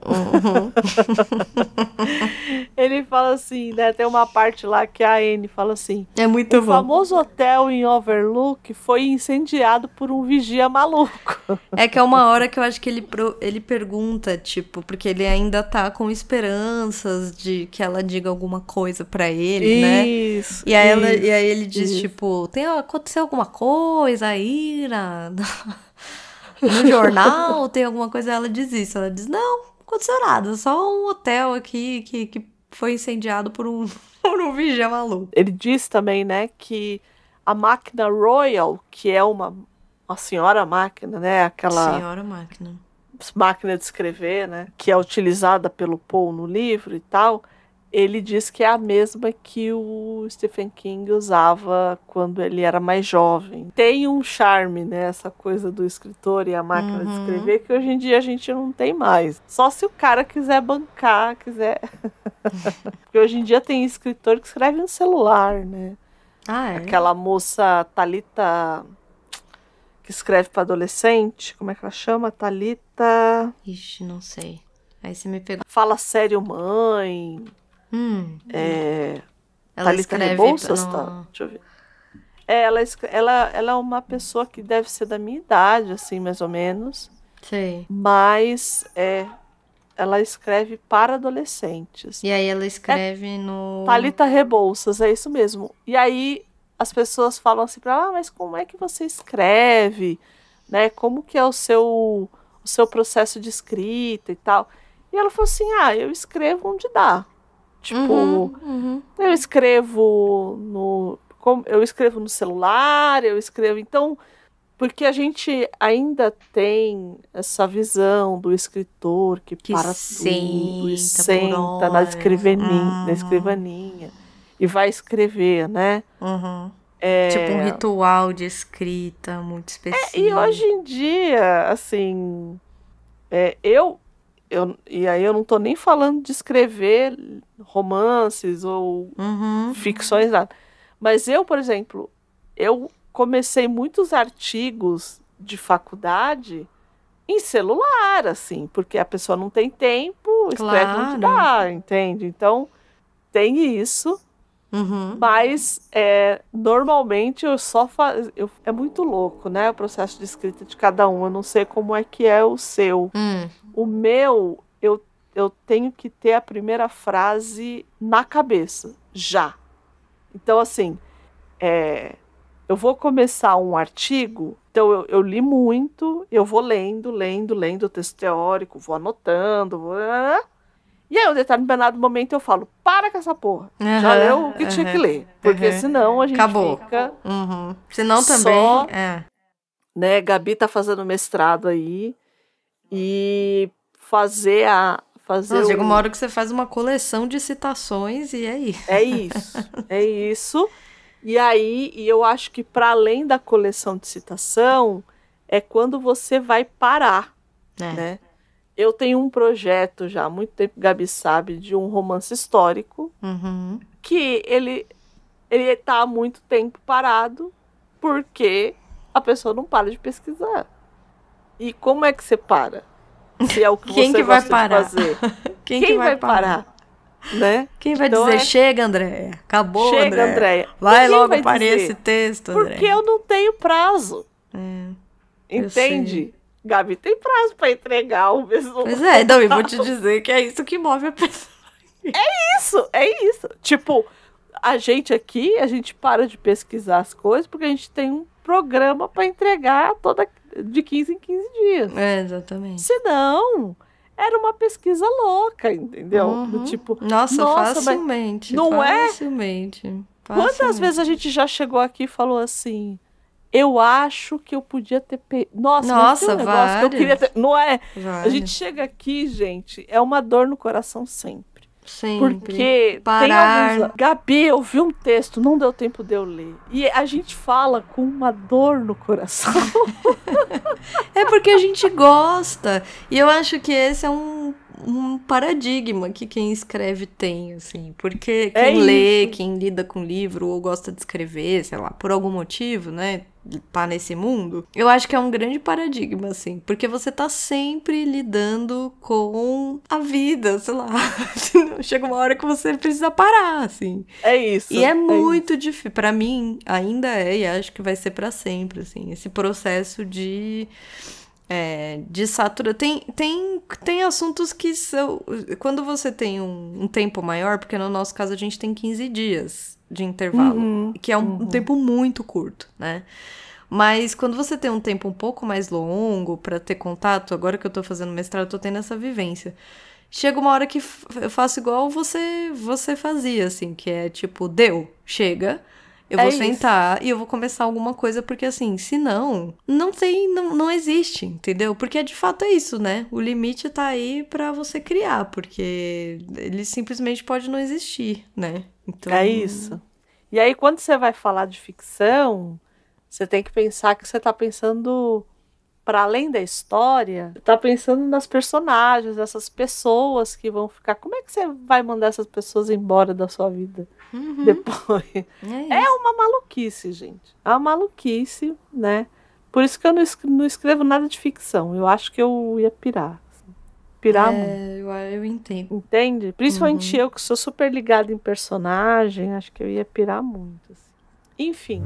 Ele fala assim, né? Tem uma parte lá que a Anne fala assim: é muito bom. O famoso hotel em Overlook foi incendiado por um vigia maluco. É que é uma hora que eu acho que ele pergunta, tipo, porque ele ainda tá com esperanças de que ela diga alguma coisa pra ele, né? Isso. E aí ele diz, tipo, aconteceu alguma coisa aí no jornal? Tem alguma coisa? Ela diz isso. Ela diz, não aconteceu nada, só um hotel aqui que foi incendiado por um vigia maluco. Ele diz também, né, que a máquina Royal, que é uma senhora máquina, né, aquela... Senhora máquina de escrever, né, que é utilizada pelo Poe no livro e tal, ele diz que é a mesma que o Stephen King usava quando ele era mais jovem. Tem um charme, né, essa coisa do escritor e a máquina de escrever, que hoje em dia a gente não tem mais. Só se o cara quiser bancar, quiser... Porque hoje em dia tem escritor que escreve no celular, né? Ah, é? Aquela moça Thalita, que escreve para adolescente, como é que ela chama? Thalita... Ixi, não sei. Aí você me pegou. Fala sério, mãe... Ela Thalita escreve Rebouças, no... tá? Deixa eu ver. Ela é uma pessoa que deve ser da minha idade, assim, mais ou menos. Sei. Mas ela escreve para adolescentes. E aí ela escreve no... Thalita Rebouças, é isso mesmo. E aí as pessoas falam assim pra ela, mas como é que você escreve? Né? Como que é o seu processo de escrita e tal? E ela falou assim, eu escrevo onde dá. Tipo, eu escrevo no celular, eu escrevo... Então, porque a gente ainda tem essa visão do escritor que para tudo e senta na escrivaninha e vai escrever, né? Tipo um ritual de escrita muito específico. E hoje em dia, assim, e aí eu não tô nem falando de escrever romances ou ficções, nada. Mas eu, por exemplo, eu comecei muitos artigos de faculdade em celular, assim, porque a pessoa não tem tempo, escreve onde dá, entende? Então, tem isso. Mas, normalmente, eu só faço... É muito louco, né? O processo de escrita de cada um. Eu não sei como é que é o seu. O meu, eu tenho que ter a primeira frase na cabeça, já. Então, assim, eu vou começar um artigo, então eu li muito, eu vou lendo o texto teórico, vou anotando, e aí, em um determinado momento, eu falo, para com essa porra. Já leu o que tinha que ler. Porque senão a gente fica... Senão também... Só, né, Gabi tá fazendo mestrado aí, e fazer chega uma hora que você faz uma coleção de citações e é isso. É isso. E aí, eu acho que para além da coleção de citação, é quando você vai parar, né? Eu tenho um projeto já há muito tempo, Gabi sabe, de um romance histórico, que ele tá há muito tempo parado, porque a pessoa não para de pesquisar. E como é que você para? Se é o que Quem você que vai gosta parar? de fazer. Quem Quem que vai parar? Né? Quem vai Então dizer, chega, Andréia, acabou, chega, Andréia. Vai Ninguém logo vai parar dizer, esse texto, Andréia. Porque eu não tenho prazo. Entende? Gabi tem prazo para entregar o mesmo. Pois é, então eu vou te dizer que é isso que move a pessoa. É isso. Tipo, a gente para de pesquisar as coisas porque a gente tem um programa para entregar de 15 em 15 dias. Exatamente. Senão, era uma pesquisa louca, entendeu? Do tipo, nossa, facilmente. Não facilmente. Quantas vezes a gente já chegou aqui e falou assim, eu acho que eu podia ter... Nossa, várias. Que eu queria ter... Não é? Várias. A gente chega aqui, gente, é uma dor no coração sempre. Sempre. Porque parar. tem alguns... Gabi, eu vi um texto, não deu tempo de eu ler. E a gente fala com uma dor no coração. É porque a gente gosta. E eu acho que esse é um paradigma que quem escreve tem, assim. Porque quem lê, quem lida com livro ou gosta de escrever, sei lá, por algum motivo, né? Tá nesse mundo, eu acho que é um grande paradigma, assim, porque você tá sempre lidando com a vida, sei lá. Chega uma hora que você precisa parar, assim. É isso. E é muito difícil. Pra mim, ainda e acho que vai ser pra sempre, assim, esse processo de satura. Tem assuntos que são... Quando você tem um tempo maior, porque no nosso caso a gente tem 15 dias de intervalo, que é um tempo muito curto, né? Mas quando você tem um tempo um pouco mais longo pra ter contato, agora que eu tô fazendo mestrado, eu tô tendo essa vivência. Chega uma hora que eu faço igual você fazia, assim, que é tipo, chega, Eu vou sentar e eu vou começar alguma coisa, porque assim, senão, não existe, entendeu? Porque de fato é isso, né? O limite tá aí pra você criar, porque ele simplesmente pode não existir, né? Então... É isso. E aí, quando você vai falar de ficção, você tem que pensar que você tá pensando, para além da história, você tá pensando nas personagens, essas pessoas que vão ficar. Como é que você vai mandar essas pessoas embora da sua vida depois? É uma maluquice, gente. É uma maluquice, né? Por isso que eu não escrevo nada de ficção. Eu acho que eu ia pirar. Pirar muito. Eu entendo. Entende? Principalmente eu, que sou super ligada em personagem, acho que eu ia pirar muito. Assim. Enfim.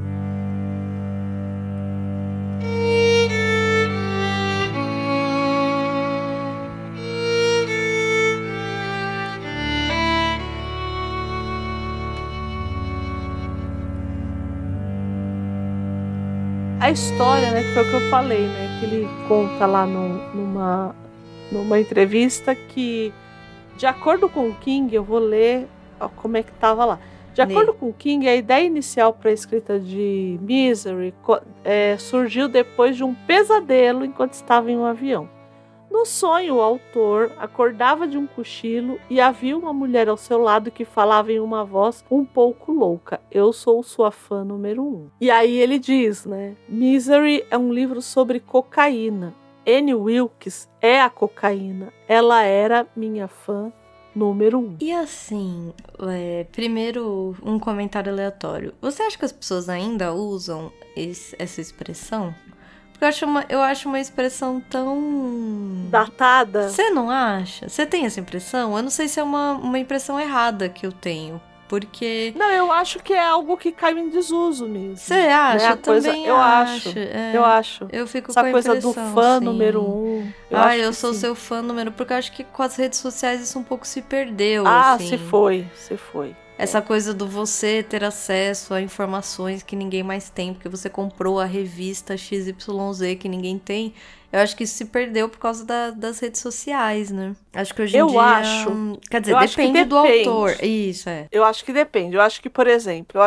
A história, né, que foi o que eu falei, né, que ele conta lá numa entrevista que, de acordo com o King, eu vou ler como é que estava lá. De acordo com o King, a ideia inicial para a escrita de Misery surgiu depois de um pesadelo enquanto estava em um avião. No sonho, o autor acordava de um cochilo e havia uma mulher ao seu lado que falava em uma voz um pouco louca. Eu sou sua fã número 1. E aí ele diz, né? Misery é um livro sobre cocaína. Annie Wilkes é a cocaína. Ela era minha fã número 1. E assim, primeiro um comentário aleatório. Você acha que as pessoas ainda usam essa expressão? Porque eu acho uma expressão tão... datada. Você não acha? Você tem essa impressão? Eu não sei se é uma impressão errada que eu tenho. Porque... Não, eu acho que é algo que caiu em desuso mesmo. Você acha? Né? Eu também acho. Eu acho. Eu fico essa com a coisa impressão, do fã sim. número 1. Eu sou seu fã número... Porque eu acho que com as redes sociais isso um pouco se perdeu, assim. Se foi. Essa coisa do você ter acesso a informações que ninguém mais tem, porque você comprou a revista XYZ que ninguém tem. Eu acho que isso se perdeu por causa das redes sociais, né? Acho que hoje em dia... Quer dizer, depende do autor. Isso, é. Eu acho que depende. Eu acho que, por exemplo,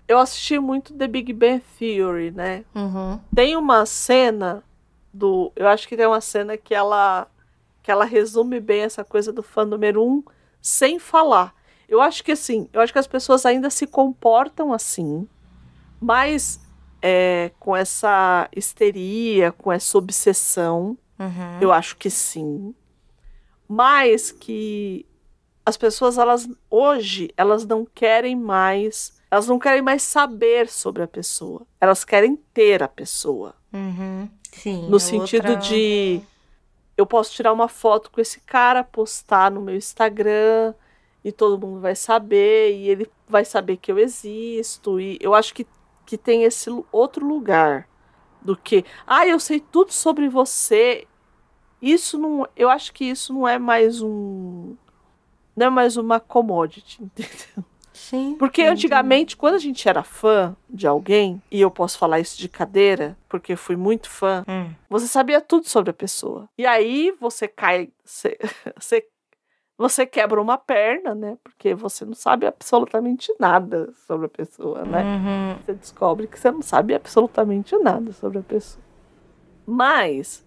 eu assisti muito The Big Bang Theory, né? Uhum. Tem uma cena eu acho que tem uma cena que ela resume bem essa coisa do fã número 1 sem falar. Eu acho que as pessoas ainda se comportam assim, mas com essa histeria, com essa obsessão, eu acho que sim. Mas que as pessoas, hoje, elas não querem mais saber sobre a pessoa. Elas querem ter a pessoa. Sim. No sentido de, eu posso tirar uma foto com esse cara, postar no meu Instagram... e todo mundo vai saber, e ele vai saber que eu existo, e eu acho que tem esse outro lugar do que, eu sei tudo sobre você. Eu acho que isso não é mais uma commodity, entendeu? Sim. Porque antigamente, quando a gente era fã de alguém, e eu posso falar isso de cadeira, porque eu fui muito fã, você sabia tudo sobre a pessoa. E aí você cai, você quebra uma perna, né? Porque você não sabe absolutamente nada sobre a pessoa, né? Você descobre que você não sabe absolutamente nada sobre a pessoa. Mas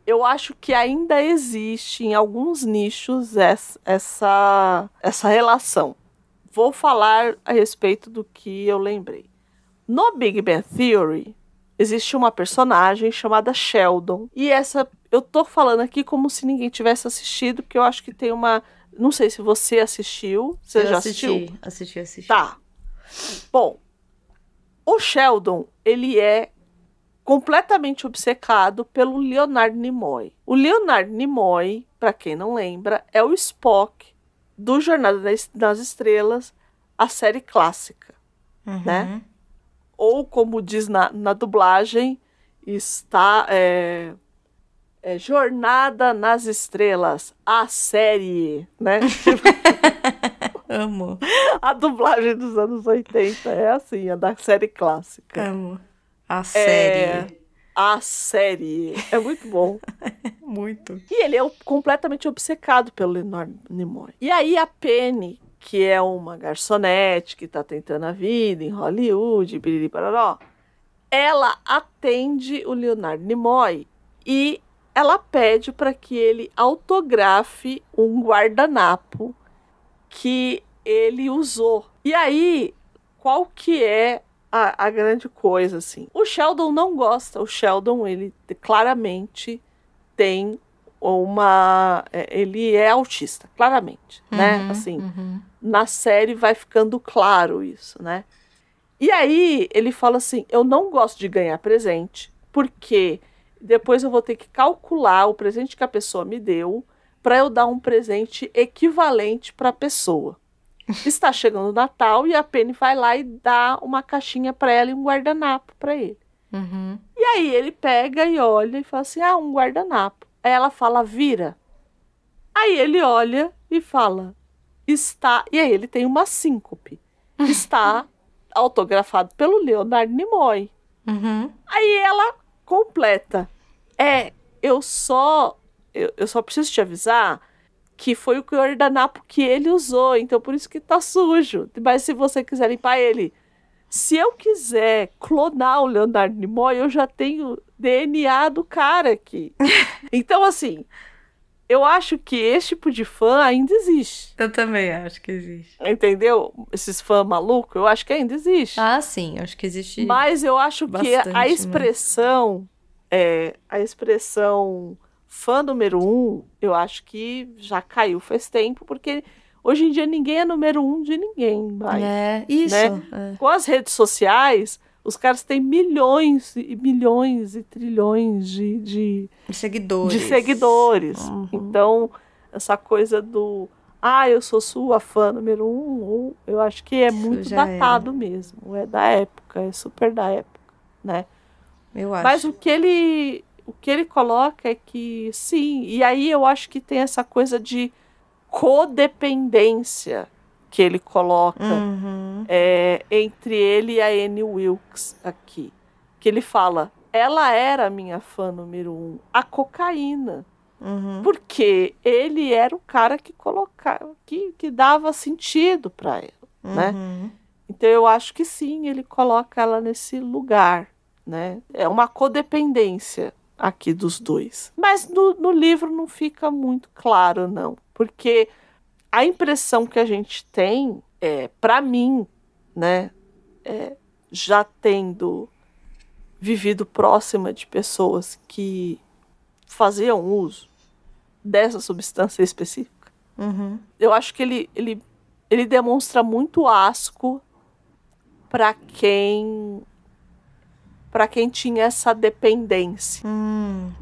eu acho que ainda existe em alguns nichos essa relação. Vou falar a respeito do que eu lembrei. No Big Bang Theory, existe uma personagem chamada Sheldon. E eu tô falando aqui como se ninguém tivesse assistido, porque eu acho que tem uma... Não sei se você assistiu. Você já assistiu? Assisti. Tá. Bom, o Sheldon, ele é completamente obcecado pelo Leonard Nimoy. O Leonard Nimoy, para quem não lembra, é o Spock do Jornada nas Estrelas, a série clássica, né? Ou, como diz na dublagem, está... Jornada nas Estrelas, a série, né? Amo. A dublagem dos anos 80 é assim, a da série clássica. Amo. A série. A série. É muito bom. Muito. E ele é completamente obcecado pelo Leonard Nimoy. E aí a Penny, que é uma garçonete que tá tentando a vida em Hollywood, biriri pararó, ela atende o Leonard Nimoy e ela pede para que ele autografe um guardanapo que ele usou. E aí, qual que é a grande coisa, assim? O Sheldon não gosta. O Sheldon, ele claramente tem ele é autista, claramente, né? Assim, na série vai ficando claro isso, né? E aí, ele fala assim, eu não gosto de ganhar presente, porque depois eu vou ter que calcular o presente que a pessoa me deu para eu dar um presente equivalente para a pessoa. Está chegando o Natal e a Penny vai lá e dá uma caixinha para ela e um guardanapo para ele. E aí ele pega e olha e fala assim, um guardanapo. Aí ela fala, vira. Aí ele olha e fala, está... E aí ele tem uma síncope. Está autografado pelo Leonard Nimoy. Aí ela completa. Eu só preciso te avisar que foi o guardanapo que ele usou, então por isso que tá sujo. Mas se você quiser limpar ele, se eu quiser clonar o Leonard Nimoy, eu já tenho DNA do cara aqui. Então, assim, eu acho que esse tipo de fã ainda existe. Eu também acho que existe. Entendeu? Esses fãs malucos, eu acho que ainda existe. Ah, sim, acho que existe. Mas eu acho que a expressão... a expressão fã número 1, eu acho que já caiu faz tempo, porque hoje em dia ninguém é número 1 de ninguém mais. Isso. Né? Com as redes sociais, os caras têm milhões e milhões e trilhões de seguidores. Então, essa coisa do eu sou sua fã número 1, eu acho que é muito datado mesmo. É da época, é super da época, né? Eu acho. Mas o que ele coloca é que, sim, e aí eu acho que tem essa coisa de codependência que ele coloca entre ele e a Annie Wilkes aqui. Que ele fala, ela era a minha fã número 1, a cocaína. Porque ele era o cara que colocava, que dava sentido para ela, né? Então eu acho que sim, ele coloca ela nesse lugar. Né? É uma codependência aqui dos dois. Mas no livro não fica muito claro, não. Porque a impressão que a gente tem, para mim, né, já tendo vivido próxima de pessoas que faziam uso dessa substância específica, eu acho que ele demonstra muito asco para quem tinha essa dependência.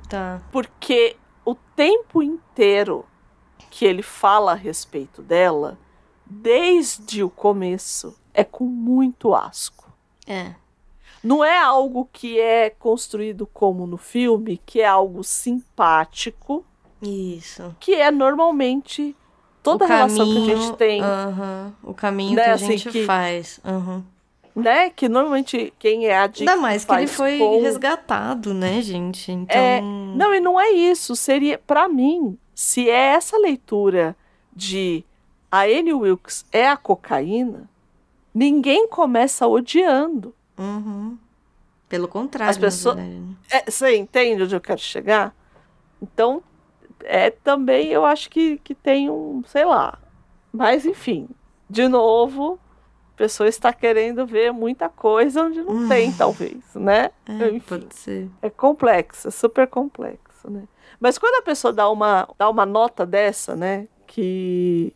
Tá. Porque o tempo inteiro que ele fala a respeito dela, desde o começo, é com muito asco. Não é algo que é construído como no filme, que é algo simpático. Isso. Que é normalmente toda a relação que a gente tem. O caminho que a gente faz. Né? Que normalmente quem é adicto ainda mais que ele foi resgatado, né, gente? Então... Não, e não é isso. Seria, pra mim, se é essa leitura de a Annie Wilkes é a cocaína, ninguém começa odiando. Pelo contrário, as pessoas... na verdade, né? Você entende onde eu quero chegar? Então, também eu acho que tem sei lá. Mas, enfim, de novo... A pessoa está querendo ver muita coisa onde não tem, talvez, né? Enfim, pode ser. É complexo, é super complexo, né? Mas quando a pessoa dá uma nota dessa, né? Que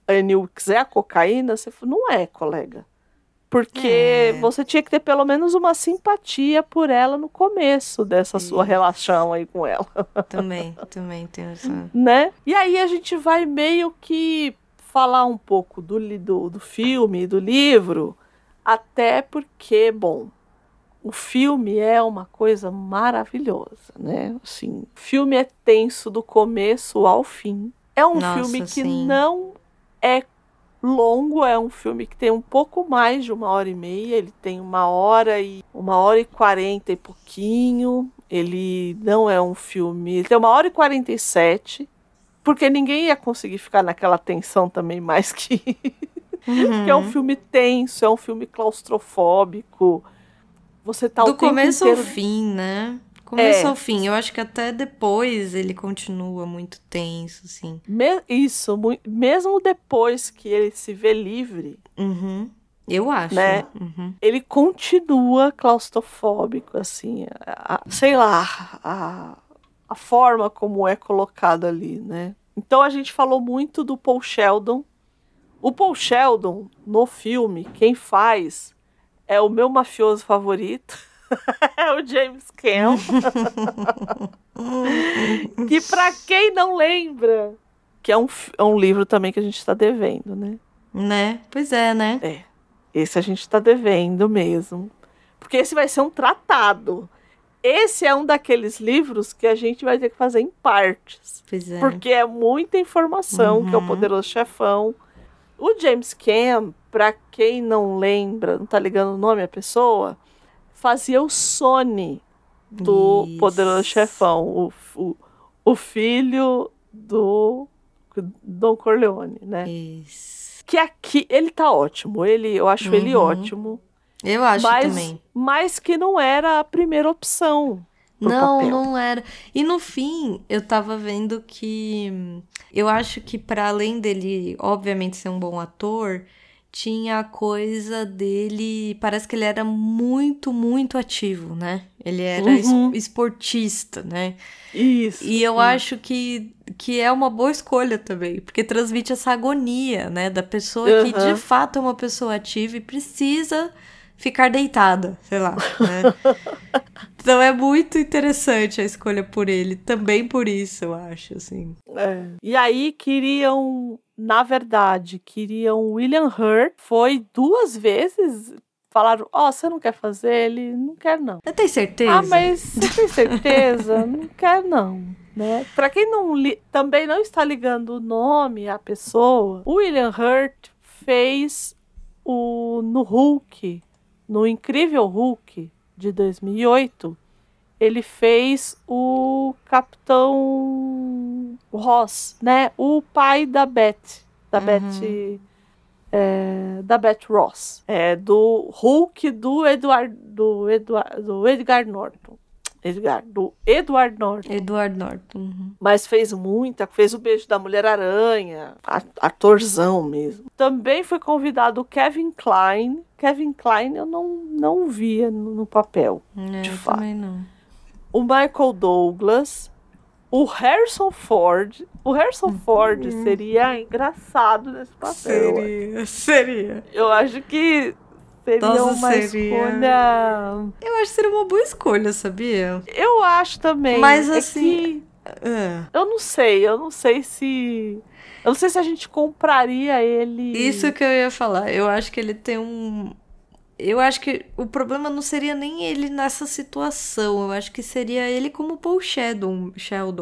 a Annie Wilkes é a cocaína, você fala, não é, colega. Porque você tinha que ter pelo menos uma simpatia por ela no começo dessa sua relação aí com ela. Também tem essa... Né? E aí a gente vai meio que falar um pouco do filme, do livro, até porque, bom, o filme é uma coisa maravilhosa, né? Assim, o filme é tenso do começo ao fim. É um filme que não é longo, é um filme que tem um pouco mais de 1h30, ele tem 1h40 e pouquinho, ele não é um filme... Ele tem 1h47, porque ninguém ia conseguir ficar naquela tensão também mais que Porque é um filme tenso, é um filme claustrofóbico. Você tá o Do tempo começo inteiro... ao fim, né? Começo ao fim. Eu acho que até depois ele continua muito tenso, assim. Mesmo depois que ele se vê livre, Eu acho. né? Ele continua claustrofóbico, assim. Sei lá, a forma como é colocado ali, né? Então a gente falou muito do Paul Sheldon. O Paul Sheldon, no filme, quem faz é o meu mafioso favorito. É o James Caan. Que pra quem não lembra, que é um livro também que a gente tá devendo, né? Né? Pois é, né? Esse a gente tá devendo mesmo. Porque esse vai ser um tratado. Esse é um daqueles livros que a gente vai ter que fazer em partes. Pois é. Porque é muita informação, que é o Poderoso Chefão. O James Caan, pra quem não lembra, não tá ligando o nome à pessoa, fazia o Sonny do Poderoso Chefão. O filho do Don Corleone, né? Isso. Que aqui, ele tá ótimo. Eu acho ele ótimo. Eu acho também. Mas que não era a primeira opção pro papel. Não era. E no fim, eu tava vendo que... Eu acho que para além dele, obviamente, ser um bom ator, tinha a coisa dele... Parece que ele era muito, muito ativo, né? Ele era esportista, né? Isso. E eu acho que é uma boa escolha também, porque transmite essa agonia, né? Da pessoa que, de fato, é uma pessoa ativa e precisa ficar deitada, sei lá, né? Então é muito interessante a escolha por ele, também por isso, eu acho, assim. E aí queriam William Hurt, foi 2 vezes, falaram, você não quer fazer? Ele, não quer não. Você tem certeza? Mas você tem certeza? Não quer não, né? Pra quem também não está ligando o nome à pessoa, o William Hurt fez no Hulk, no Incrível Hulk de 2008, ele fez o Capitão Ross, né? O pai da Beth, da Beth Ross, do Hulk do Edward Norton. Edward Norton. Mas fez o Beijo da Mulher-Aranha, atorzão mesmo. Também foi convidado o Kevin Kline. Kevin Kline eu não via no papel, de fato. Também não. O Michael Douglas, o Harrison Ford. O Harrison Ford seria engraçado nesse papel. Seria. Eu acho que seria uma escolha... Eu acho que seria uma boa escolha, sabia? Eu acho também. Mas assim... Eu não sei se a gente compraria ele... Isso que eu ia falar. Eu acho que ele tem Eu acho que o problema não seria nem ele nessa situação. Eu acho que seria ele como Paul Sheldon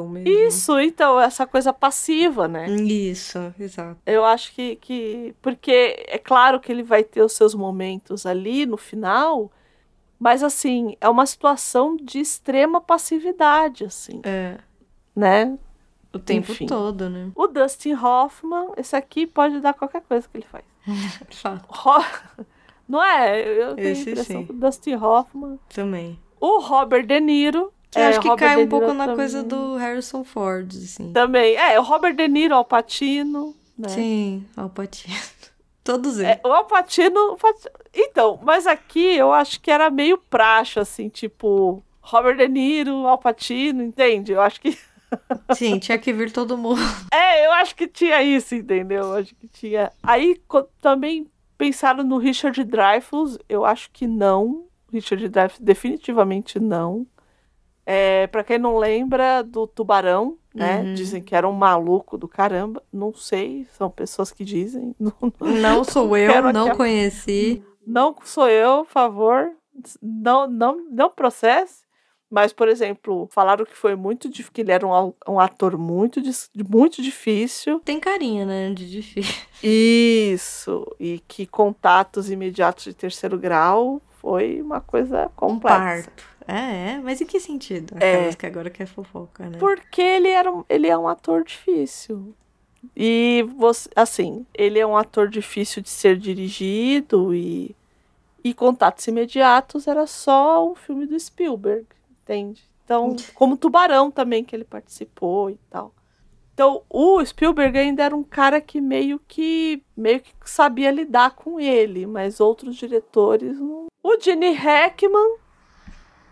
mesmo. Isso, então, essa coisa passiva, né? Isso, exato. Eu acho que... Porque é claro que ele vai ter os seus momentos ali no final, mas, assim, é uma situação de extrema passividade, assim. Né? O tempo todo, né? O Dustin Hoffman, esse aqui pode dar qualquer coisa que ele faz. Não é? Eu tenho a impressão que o Dustin Hoffman... Também. O Robert De Niro... Que acho que cai um pouco na coisa do Harrison Ford, assim. Também. O Robert De Niro, Al Pacino, né? Sim, Al Pacino. Todos eles. O Al Pacino... Então, mas aqui eu acho que era meio praxe, assim, tipo... Robert De Niro, Al Pacino, entende? Eu acho que... Sim, tinha que vir todo mundo. Eu acho que tinha isso, entendeu? Eu acho que tinha... Aí também... Pensaram no Richard Dreyfuss, eu acho que não. Richard Dreyfuss definitivamente não. Pra quem não lembra do Tubarão, né? Dizem que era um maluco do caramba. Não sei, são pessoas que dizem. Não sou eu, não conheci. Não sou eu, por favor. Não processe. Mas, por exemplo, falaram que foi que ele era um ator muito difícil. Tem carinha, né, de difícil. Isso, e que contatos imediatos de 3º grau foi uma coisa complexa. Um parto. Mas em que sentido? Aquelas que agora quer fofoca, né? Porque ele é um ator difícil. E, você, assim, ele é um ator difícil de ser dirigido e Contatos Imediatos era só um filme do Spielberg, entende? Então, como Tubarão também, que ele participou e tal. Então, o Spielberg ainda era um cara que meio que sabia lidar com ele, mas outros diretores não. O Gene Hackman,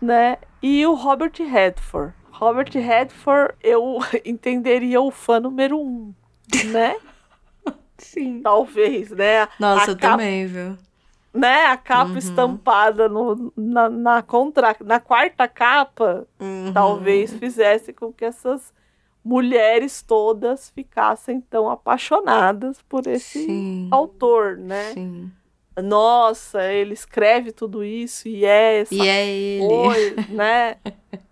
né? E o Robert Redford. Robert Redford, eu entenderia o fã número 1, né? Sim. Talvez, né? Nossa, eu também, viu? Né? A capa estampada na quarta capa, talvez fizesse com que essas mulheres todas ficassem tão apaixonadas por esse autor, né? Sim. Nossa, ele escreve tudo isso e é essa ele, né?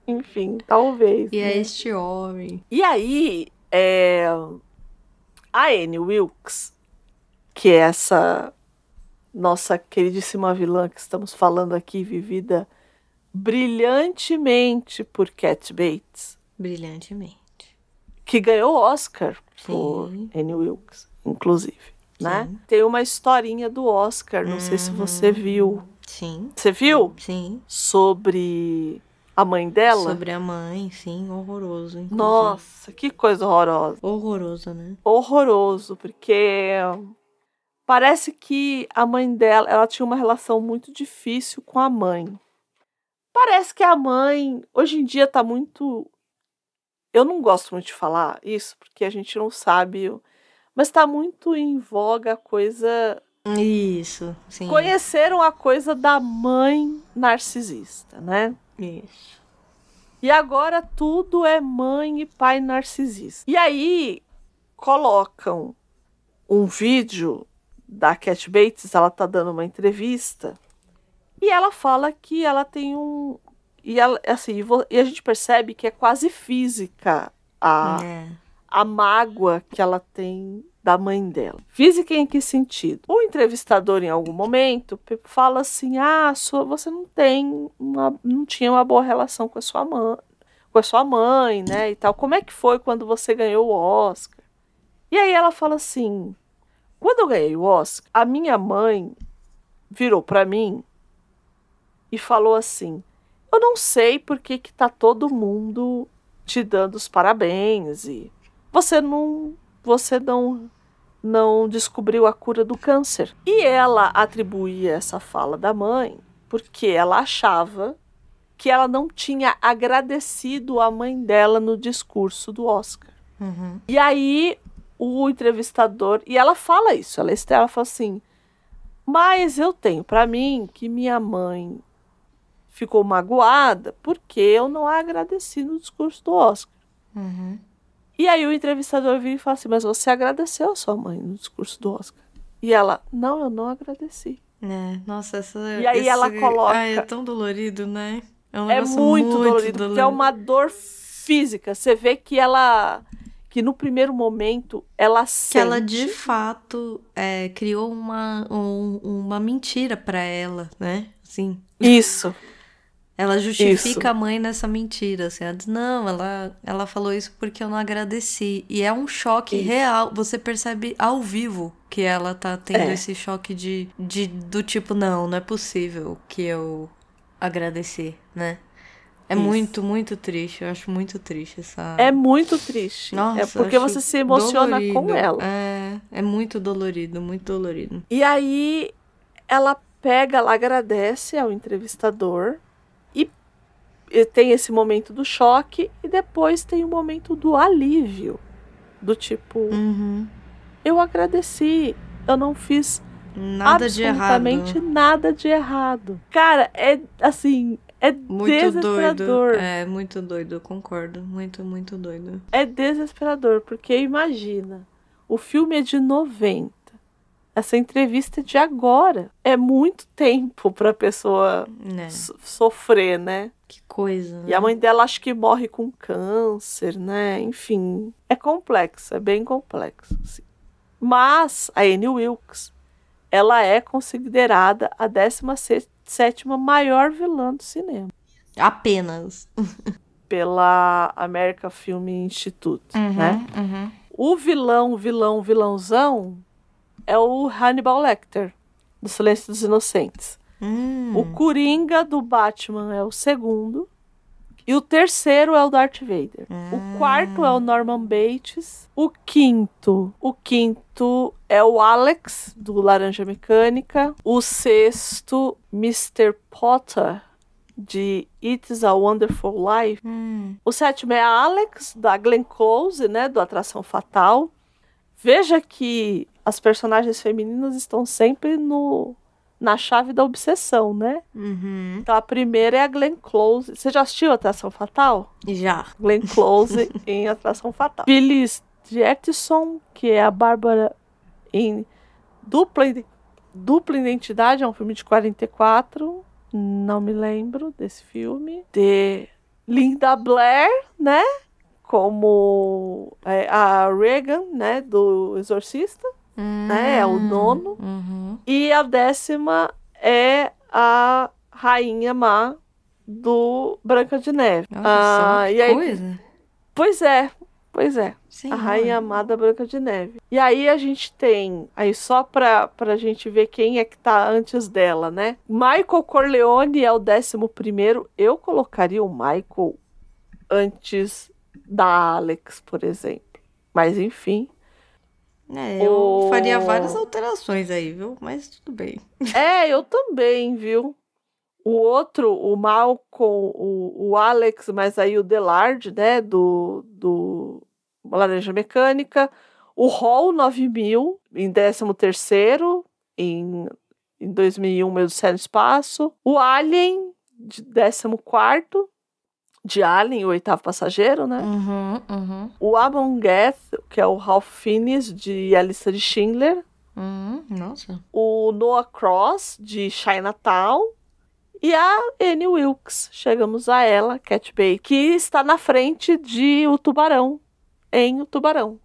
Enfim, talvez. E né? é este homem. E aí, a Annie Wilkes, que é essa nossa queridíssima vilã que estamos falando aqui, vivida brilhantemente por Cat Bates. Brilhantemente. Que ganhou o Oscar por Annie Wilkes, inclusive. Né? Tem uma historinha do Oscar, não sei se você viu. Sim. Você viu? Sim. Sobre a mãe dela? Sobre a mãe, sim, horroroso. Inclusive. Nossa, que coisa horrorosa. Horroroso, né? Horroroso, porque parece que a mãe dela, ela tinha uma relação muito difícil com a mãe. Parece que a mãe, hoje em dia tá muito... Eu não gosto muito de falar isso, porque a gente não sabe... Mas tá muito em voga a coisa... Isso, sim. Conheceram a coisa da mãe narcisista, né? Isso. E agora tudo é mãe e pai narcisista. E aí colocam um vídeo da Cat Bates, ela tá dando uma entrevista, e ela fala que ela tem um... E, ela, assim, e a gente percebe que é quase física a mágoa que ela tem da mãe dela. Física em que sentido? O entrevistador, em algum momento, fala assim, você não tinha uma boa relação com a sua mãe, né, e tal. Como é que foi quando você ganhou o Oscar? E aí ela fala assim, quando eu ganhei o Oscar, a minha mãe virou pra mim e falou assim, eu não sei por que tá todo mundo te dando os parabéns e você não descobriu a cura do câncer. E ela atribuía essa fala da mãe porque ela achava que ela não tinha agradecido a mãe dela no discurso do Oscar. E aí o entrevistador, e ela fala isso, ela fala assim, mas eu tenho pra mim que minha mãe ficou magoada porque eu não a agradeci no discurso do Oscar. E aí o entrevistador vira e fala assim, mas você agradeceu a sua mãe no discurso do Oscar? E ela, não, eu não agradeci. Nossa, E aí ela coloca... é tão dolorido, né? É muito dolorido, porque é uma dor física. Você vê que ela... Que no primeiro momento ela sente... Que ela de fato criou uma mentira pra ela, né? Assim. Isso. Ela justifica a mãe nessa mentira, assim, ela diz, não, ela falou isso porque eu não agradeci, e é um choque real, você percebe ao vivo que ela tá tendo esse choque do tipo, não é possível que eu agradeci, né? É muito, muito triste, eu acho muito triste essa... É muito triste, nossa, porque você se emociona dolorido. com ela. É muito dolorido, muito dolorido. E aí ela agradece ao entrevistador, e tem esse momento do choque e depois tem o momento do alívio. Do tipo, eu agradeci, eu não fiz absolutamente nada de errado. Cara, é assim, é muito desesperador. Doido. É muito doido, eu concordo. Muito, muito doido. É desesperador, porque imagina, o filme é de 90. Essa entrevista é de agora. É muito tempo pra pessoa sofrer, né? Que coisa, né? E a mãe dela acho que morre com câncer, né? Enfim, é complexo, é bem complexo. Assim. Mas a Annie Wilkes, ela é considerada a 17ª maior vilã do cinema. Apenas. Pela American Film Institute, né? O vilãozão é o Hannibal Lecter, do Silêncio dos Inocentes. O Coringa do Batman é o segundo. E o terceiro é o Darth Vader. O quarto é o Norman Bates. O quinto é o Alex, do Laranja Mecânica. O sexto, Mr. Potter, de It's a Wonderful Life. O sétimo é a Alex, da Glenn Close, né, do Atração Fatal. Veja que as personagens femininas estão sempre na chave da obsessão, né? Então a primeira é a Glenn Close. Você já assistiu Atração Fatal? Já. Glenn Close em Atração Fatal. Phyllis Jetson, que é a Bárbara em Dupla Identidade, é um filme de 44. Não me lembro desse filme. De Linda Blair, né? Como a Regan, né? Do Exorcista. Né? É o nono. E a 10ª é a Rainha Má do Branca de Neve. Nossa, e aí, coisa. Pois é. Senhora. A Rainha Má da Branca de Neve. E aí a gente tem, aí só pra gente ver quem é que tá antes dela, né? Michael Corleone é o 11º. Eu colocaria o Michael antes da Alex, por exemplo. Mas enfim. Eu faria várias alterações aí, viu? Mas tudo bem. Eu também, viu? O outro, o Malcolm, o Alex, mas aí o Delard, né? Do Laranja Mecânica. O Hall 9000, em 13º. Em 2001, Meu Céu no Espaço. O Alien, de 14º. De Alien, o 8º Passageiro, né? O Amon Gath, que é o Ralph Fiennes, de A Lista de Schindler. Nossa. O Noah Cross, de Chinatown. E a Annie Wilkes, chegamos a ela, Cat Bate, que está na frente de O Tubarão, em O Tubarão.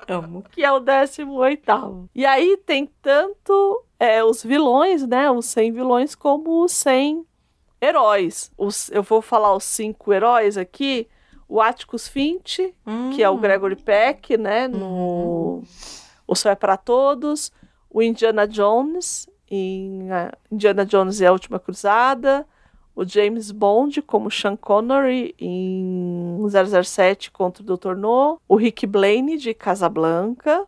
Amo. Que é o 18º. E aí tem tanto os vilões, né? Os 100 vilões, como os 100 heróis. Eu vou falar os 5 heróis aqui. O Atticus Finch, que é o Gregory Peck, né? No O Céu é para Todos. O Indiana Jones, em Indiana Jones e a Última Cruzada. O James Bond, como Sean Connery, em 007 contra o Dr. No. O Rick Blaine, de Casablanca.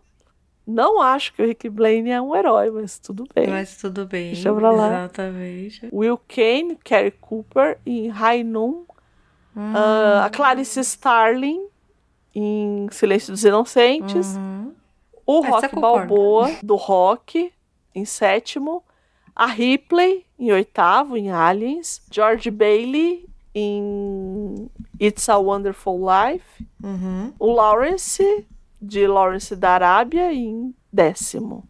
Não acho que o Rick Blaine é um herói, mas tudo bem. Deixa pra lá. Exatamente. Will Kane, Cary Cooper, em High Noon. A Clarice Starling, em Silêncio dos Inocentes. O Rock Balboa, do Rock, em 7º. A Ripley, em 8º, em Aliens. George Bailey, em It's a Wonderful Life. O Lawrence, de Lawrence da Arábia, em 10º.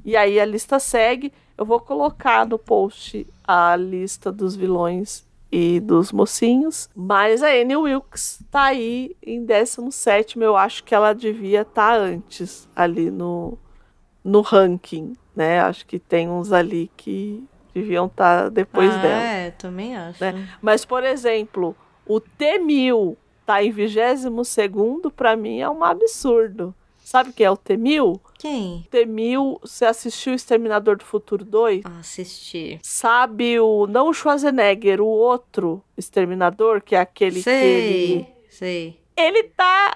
E aí a lista segue. Eu vou colocar no post a lista dos vilões e dos mocinhos. Mas a Annie Wilkes tá aí em 17º. Eu acho que ela devia estar antes, ali no ranking, né? Acho que tem uns ali que deviam estar depois dela. Também acho. Né? Mas, por exemplo, o T-1000 tá em 22º, pra mim é um absurdo. Sabe quem é o T-1000? Quem? T-1000, você assistiu Exterminador do Futuro 2? Assisti. Sabe não o Schwarzenegger, o outro Exterminador, que é aquele Sei. Ele tá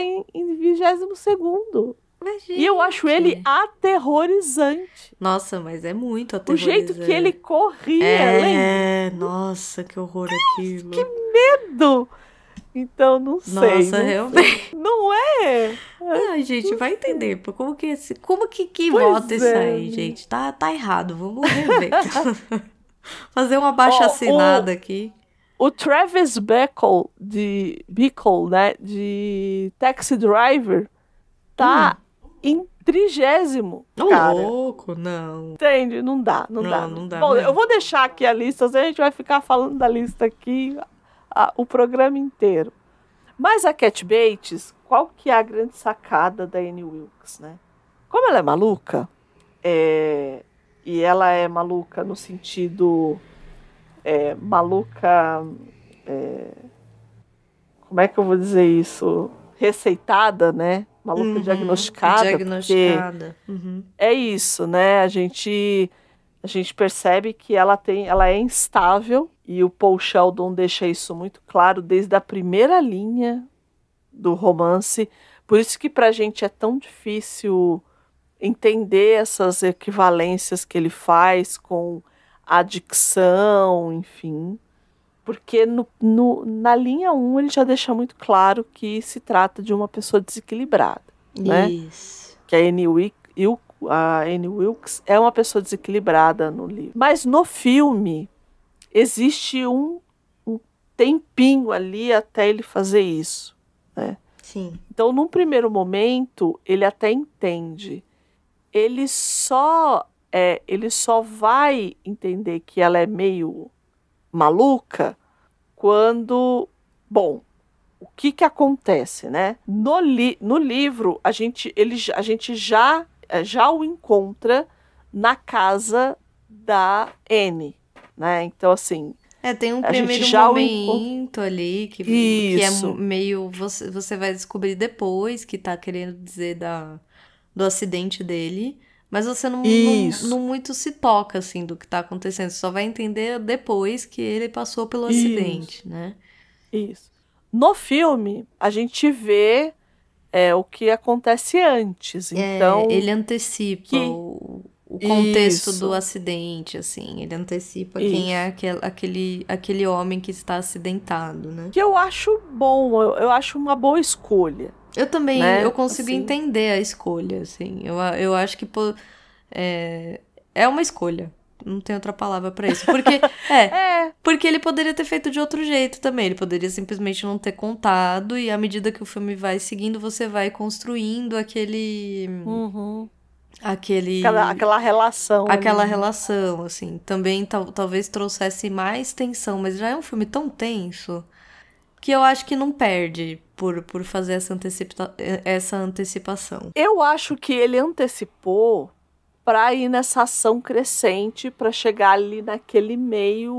em 22º. Mas, gente, e eu acho ele aterrorizante. Nossa, mas é muito aterrorizante. O jeito que ele corria, lembra? Nossa, que horror aquilo. Que medo! Então, não sei. Nossa, realmente. Não é? Ai, gente, vai entender. Como que vota isso aí, gente? Tá errado. Vamos rever. Fazer uma abaixo-assinada aqui. O Travis Bickle, né, de Taxi Driver, tá em 30º, cara. Louco, não. Entende? Não dá. Não dá. Bom, mesmo. eu vou deixar aqui a lista, a gente vai ficar falando da lista aqui o programa inteiro. Mas a Cat Bates, qual que é a grande sacada da Annie Wilkes, né? Como ela é maluca, e ela é maluca no sentido... maluca... como é que eu vou dizer isso? Receitada, né? Maluca diagnosticada. Diagnosticada. É isso, né? A gente percebe que ela é instável e o Paul Sheldon deixa isso muito claro desde a primeira linha do romance. Por isso que pra gente é tão difícil entender essas equivalências que ele faz com a dicção, enfim. Porque na linha 1 ele já deixa muito claro que se trata de uma pessoa desequilibrada. Né? Isso. Que a Annie Wilkes é uma pessoa desequilibrada no livro. Mas no filme existe um tempinho ali até ele fazer isso. Né? Sim. Então, num primeiro momento, ele até entende. Ele só vai entender que ela é meio maluca quando... Bom, o que acontece, né? No livro, a gente já o encontra na casa da Anne, né? Então, assim... tem um primeiro momento ali que é meio... Você vai descobrir depois que tá querendo dizer do acidente dele... Mas você não muito se toca, assim, do que tá acontecendo. Você só vai entender depois que ele passou pelo acidente, né? Isso. No filme, a gente vê o que acontece antes. Então, ele antecipa o contexto do acidente, assim. Ele antecipa quem é aquele homem que está acidentado, né? Que eu acho bom, eu acho uma boa escolha. Eu também, né? eu consigo entender a escolha, assim. Eu acho que é uma escolha. Não tem outra palavra pra isso. Porque, porque ele poderia ter feito de outro jeito também. Ele poderia simplesmente não ter contado e à medida que o filme vai seguindo, você vai construindo aquele... Aquela relação. Aquela relação, assim. Também talvez trouxesse mais tensão, mas já é um filme tão tenso que eu acho que não perde por fazer essa antecipação. Eu acho que ele antecipou para ir nessa ação crescente, para chegar ali naquele meio,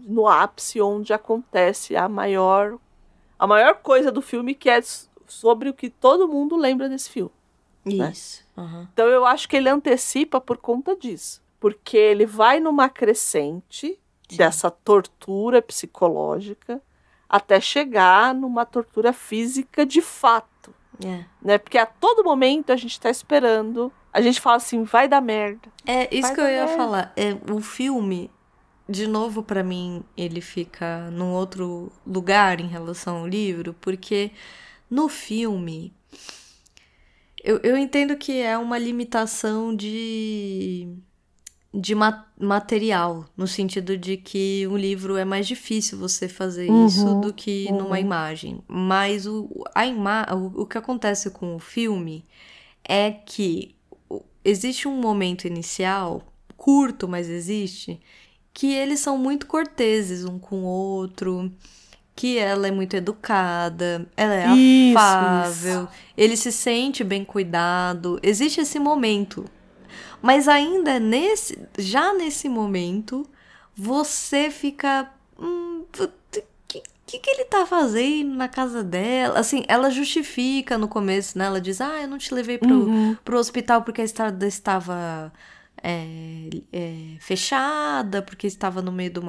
no ápice, onde acontece a maior coisa do filme, que é sobre o que todo mundo lembra desse filme. Isso. Né? Uhum. Então eu acho que ele antecipa por conta disso. Porque ele vai numa crescente dessa tortura psicológica até chegar numa tortura física de fato. Né? Porque a todo momento a gente tá esperando, a gente fala assim, vai dar merda. É isso que eu ia falar. O filme, de novo, pra mim, ele fica num outro lugar em relação ao livro, porque no filme, eu entendo que é uma limitação de material, no sentido de que um livro é mais difícil você fazer isso do que numa imagem. Mas o que acontece com o filme é que existe um momento inicial, curto, mas existe, que eles são muito corteses um com o outro, que ela é muito educada, ela é afável, ele se sente bem cuidado. Existe esse momento. Mas ainda nesse momento, você fica... O que ele tá fazendo na casa dela? Assim, ela justifica no começo, né? Ela diz, eu não te levei pro hospital porque a estrada estava fechada, porque estava no meio de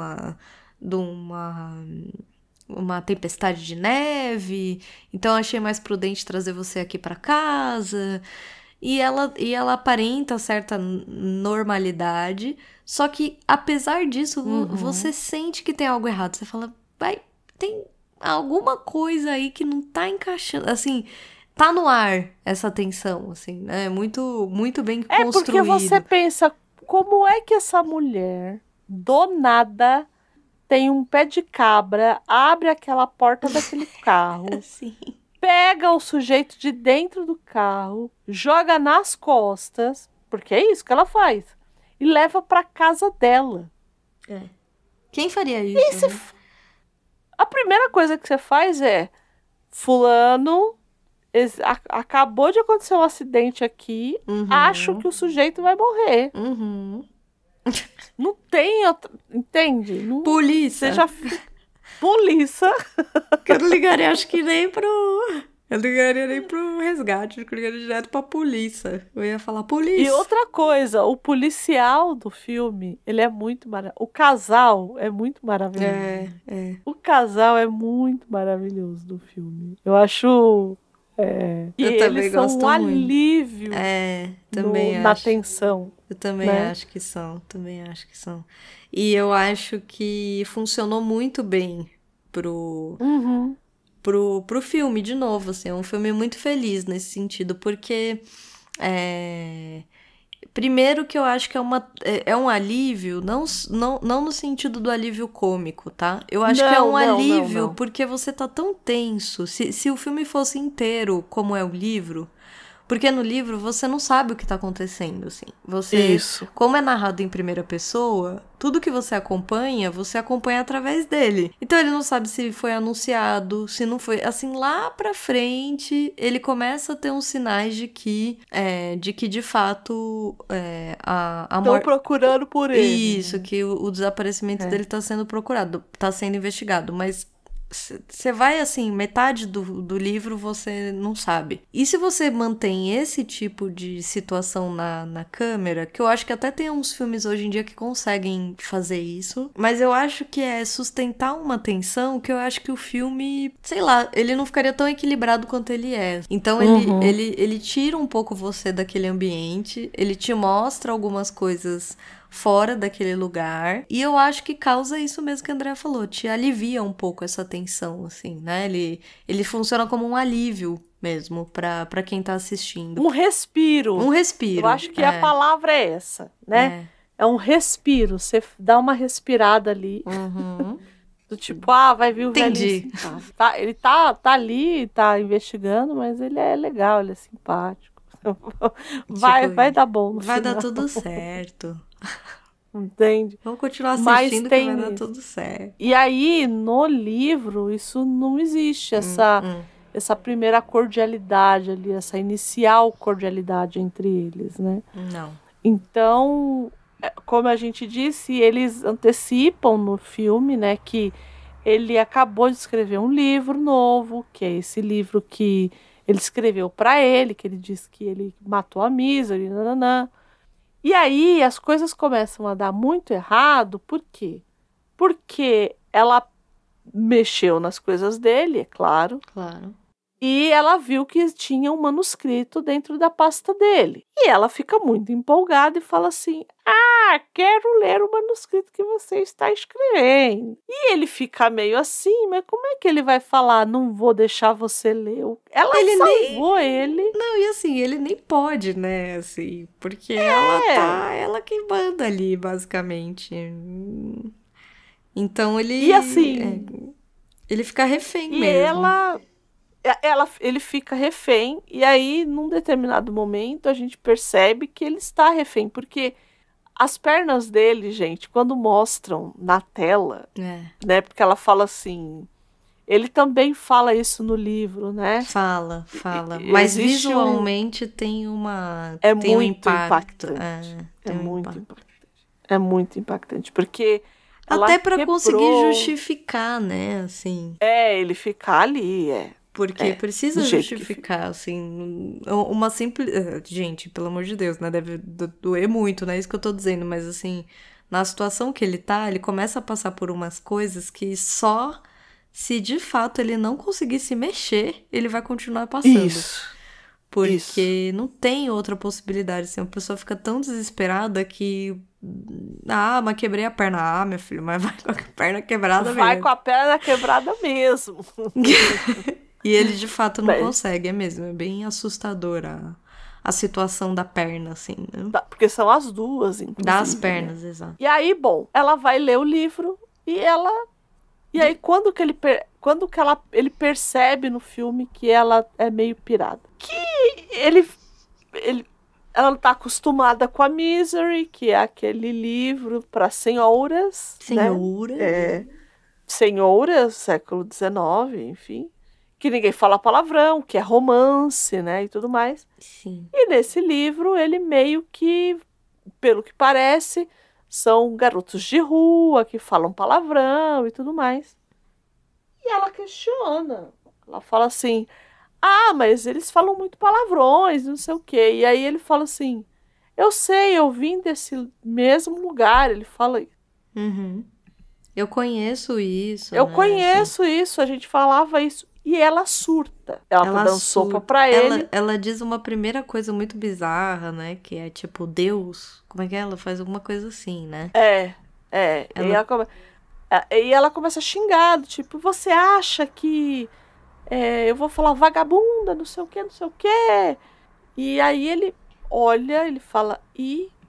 uma tempestade de neve, então achei mais prudente trazer você aqui pra casa... E ela aparenta certa normalidade, só que, apesar disso, você sente que tem algo errado. Você fala, tem alguma coisa aí que não tá encaixando. Assim, tá no ar essa tensão, assim, né? Muito, muito bem construído. Porque você pensa, como é que essa mulher, do nada, tem um pé de cabra, abre aquela porta daquele carro... Sim. Pega o sujeito de dentro do carro, joga nas costas, porque é isso que ela faz, e leva pra casa dela. Quem faria isso? Né? A primeira coisa que você faz é, fulano, acabou de acontecer um acidente aqui, acho que o sujeito vai morrer. Não tem outra, entende? Polícia. Você já... polícia. Eu não ligaria, acho que nem pro... Eu não ligaria nem pro resgate, eu ligaria direto pra polícia. Eu ia falar, E polícia. outra coisa, o policial do filme, ele é muito maravilhoso. O casal é muito maravilhoso. É. O casal é muito maravilhoso do filme. Eu acho... E Eu também eles são gosto um muito. alívio Também na acho. tensão. Eu também né? acho que são, também acho que são. E eu acho que funcionou muito bem pro, Uhum. pro filme, de novo, assim, é um filme muito feliz nesse sentido, porque primeiro que eu acho que é um alívio, não no sentido do alívio cômico, tá? Eu acho que é um alívio não. porque você tá tão tenso. Se o filme fosse inteiro, como é o livro, porque no livro você não sabe o que tá acontecendo, assim. Isso. Como é narrado em primeira pessoa, tudo que você acompanha através dele. Então ele não sabe se foi anunciado, se não foi. Assim, lá pra frente, ele começa a ter uns sinais de que de fato a Estão morte. procurando por ele. Isso, que o desaparecimento dele tá sendo procurado, tá sendo investigado, mas você vai assim, metade do livro você não sabe. E se você mantém esse tipo de situação na câmera, que eu acho que até tem uns filmes hoje em dia que conseguem fazer isso, mas eu acho que é sustentar uma tensão que eu acho que o filme, sei lá, ele não ficaria tão equilibrado quanto ele é. Então ele tira um pouco você daquele ambiente, ele te mostra algumas coisas fora daquele lugar. E eu acho que causa isso mesmo que a Andrea falou, te alivia um pouco essa tensão, assim, né? Ele funciona como um alívio mesmo pra quem tá assistindo. Um respiro. Um respiro. Eu acho que a palavra é essa, né? É um respiro. Você dá uma respirada ali. Uhum. Do tipo, vai vir o velhinho simpático. Ele tá ali, tá investigando, mas ele é legal, ele é simpático. Vai dar bom no Vai final. dar tudo certo. Entende? Vamos continuar assistindo que vai dar isso. tudo certo. E aí, no livro, isso não existe, essa primeira cordialidade ali, essa inicial cordialidade entre eles, né? Não. Então, como a gente disse, eles antecipam no filme, né, que ele acabou de escrever um livro novo, que é esse livro que ele escreveu para ele, que ele disse que ele matou a Misery, nananã. E aí as coisas começam a dar muito errado, por quê? Porque ela mexeu nas coisas dele, é claro. Claro. E ela viu que tinha um manuscrito dentro da pasta dele. E ela fica muito empolgada e fala assim: quero ler o manuscrito que você está escrevendo. E ele fica meio assim, mas como é que ele vai falar, não vou deixar você ler? Ela salvou ele. Não, e assim, ele nem pode, né, assim, porque ela que manda ali, basicamente. Então ele... E assim... ele fica refém e mesmo. Ele fica refém, e aí, num determinado momento, a gente percebe que ele está refém, porque as pernas dele, gente, quando mostram na tela, né, porque ela fala assim, ele também fala isso no livro, né? Fala. Mas visualmente tem tem um impacto. É muito impactante, porque até para conseguir justificar, né, assim. Ele ficar ali, Porque precisa justificar, assim, uma simples... Gente, pelo amor de Deus, né? Deve doer muito, não é isso que eu tô dizendo, mas assim, na situação que ele tá, ele começa a passar por umas coisas que só se de fato ele não conseguir se mexer, ele vai continuar passando. Porque não tem outra possibilidade, assim, a pessoa fica tão desesperada que... mas quebrei a perna. Meu filho, mas vai com a perna quebrada mesmo. Vai com a perna quebrada mesmo. E ele, de fato, não consegue, é mesmo. É bem assustadora a situação da perna, assim, né? Porque são as duas, inclusive. Das pernas, exato. E aí, bom, ela vai ler o livro e ela... E aí, quando que ele percebe no filme que ela é meio pirada? Que ela não tá acostumada com a Misery, que é aquele livro para senhoras. Senhoras? Né? Senhoras, século XIX, enfim. Que ninguém fala palavrão, que é romance, né, e tudo mais. Sim. E nesse livro, ele meio que, pelo que parece, são garotos de rua que falam palavrão e tudo mais. E ela questiona. Ela fala assim, mas eles falam muito palavrões, não sei o quê. E aí ele fala assim, eu sei, eu vim desse mesmo lugar. Ele fala, Uhum. Eu conheço isso, eu né? Assim, conheço isso, a gente falava isso. E ela surta. Ela tá dando sopa pra ele. Ela diz uma primeira coisa muito bizarra, né? Que é tipo, Deus. Como é que é? Ela faz alguma coisa assim, né? E ela começa a xingar, tipo, você acha que eu vou falar vagabunda, não sei o que, não sei o que. E aí ele olha, ele fala,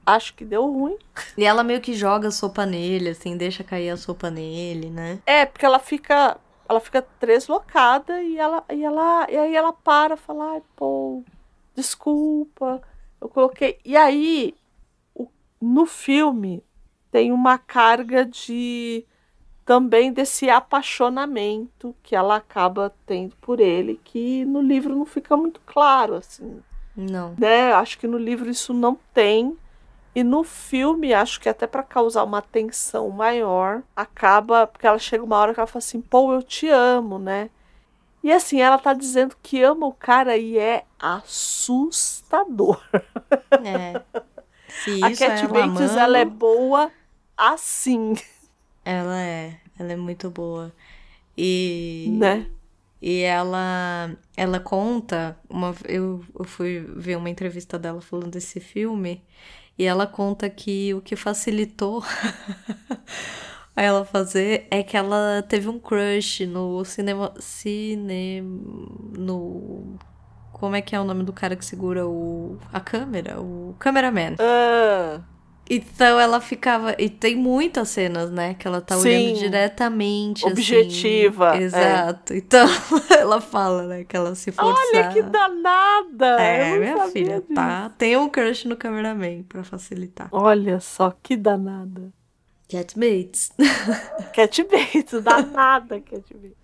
acho que deu ruim. E ela meio que joga a sopa nele, assim, deixa cair a sopa nele, né? Porque ela fica deslocada e aí ela para, fala, pô, desculpa, eu coloquei. E aí, no filme, tem uma carga também desse apaixonamento que ela acaba tendo por ele, que no livro não fica muito claro, assim. Não. Né? Acho que no livro isso não tem. E no filme, acho que até para causar uma tensão maior, acaba, porque ela chega uma hora que ela fala assim, pô, eu te amo, né? E assim, ela tá dizendo que ama o cara e é assustador. Se A isso Cat é ela Bates, amando, ela é boa assim. ela é muito boa. E Né? E ela conta, eu fui ver uma entrevista dela falando desse filme, e ela conta que o que facilitou a ela fazer é que ela teve um crush no no, como é que é o nome do cara que segura a câmera? O cameraman. Então ela ficava. E tem muitas cenas, né? Que ela tá olhando Sim, diretamente, objetiva. assim. Exato. Então ela fala, né? Que ela se forçar. Olha que danada! Eu não Minha sabia filha, disso. tá? Tem um crush no cameraman pra facilitar. Olha só que danada. Cat Bates. Cat Bates, danada Cat Bates.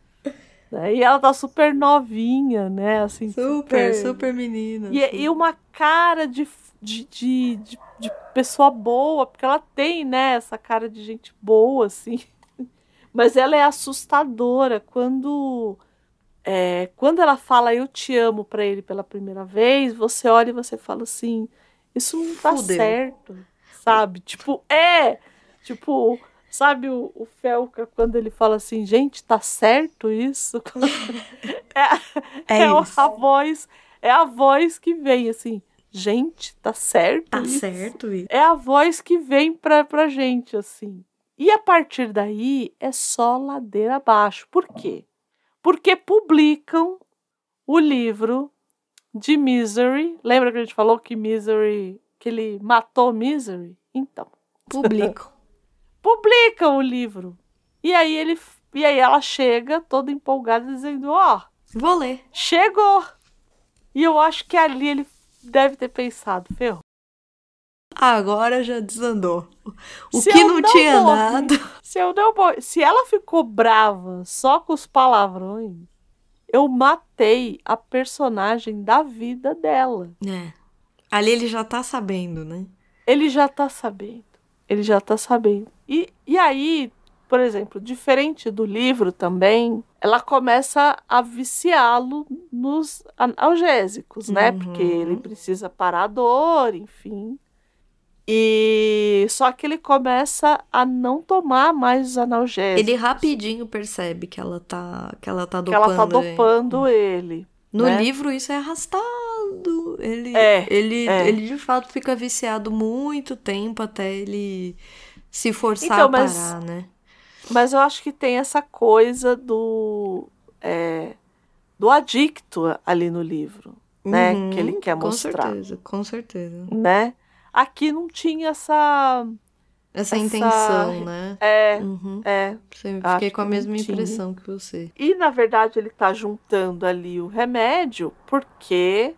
E ela tá super novinha, né? Assim, Super menina. E uma cara de pessoa boa, porque ela tem, né, essa cara de gente boa, assim. Mas ela é assustadora quando ela fala eu te amo pra ele pela primeira vez, você olha e você fala assim, isso não tá certo, sabe? Tipo, sabe o Felca quando ele fala assim, gente, tá certo isso? É a voz que vem assim, gente, tá certo Tá isso? certo isso? É a voz que vem pra gente, assim. E a partir daí é só ladeira abaixo. Por quê? Porque publicam o livro de Misery. Lembra que a gente falou que ele matou Misery? Então. Publicam o livro. E aí ela chega toda empolgada dizendo, vou ler. Chegou! E eu acho que ali ele deve ter pensado, ferrou. Agora já desandou. O que não tinha nada. Se ela ficou brava só com os palavrões, eu matei a personagem da vida dela. Ali ele já tá sabendo, né? Ele já tá sabendo. E aí, por exemplo, diferente do livro também, ela começa a viciá-lo nos analgésicos, né? Porque ele precisa parar a dor, enfim. E só que ele começa a não tomar mais os analgésicos. Ele rapidinho percebe que ela tá dopando, ele. No né? livro isso é arrastado. Ele de fato fica viciado muito tempo até ele se forçar a parar, né? Mas eu acho que tem essa coisa do adicto ali no livro, né? Que ele quer mostrar. Com certeza. Né? Aqui não tinha essa intenção, né? Fiquei com a mesma impressão que você. E, na verdade, ele tá juntando ali o remédio porque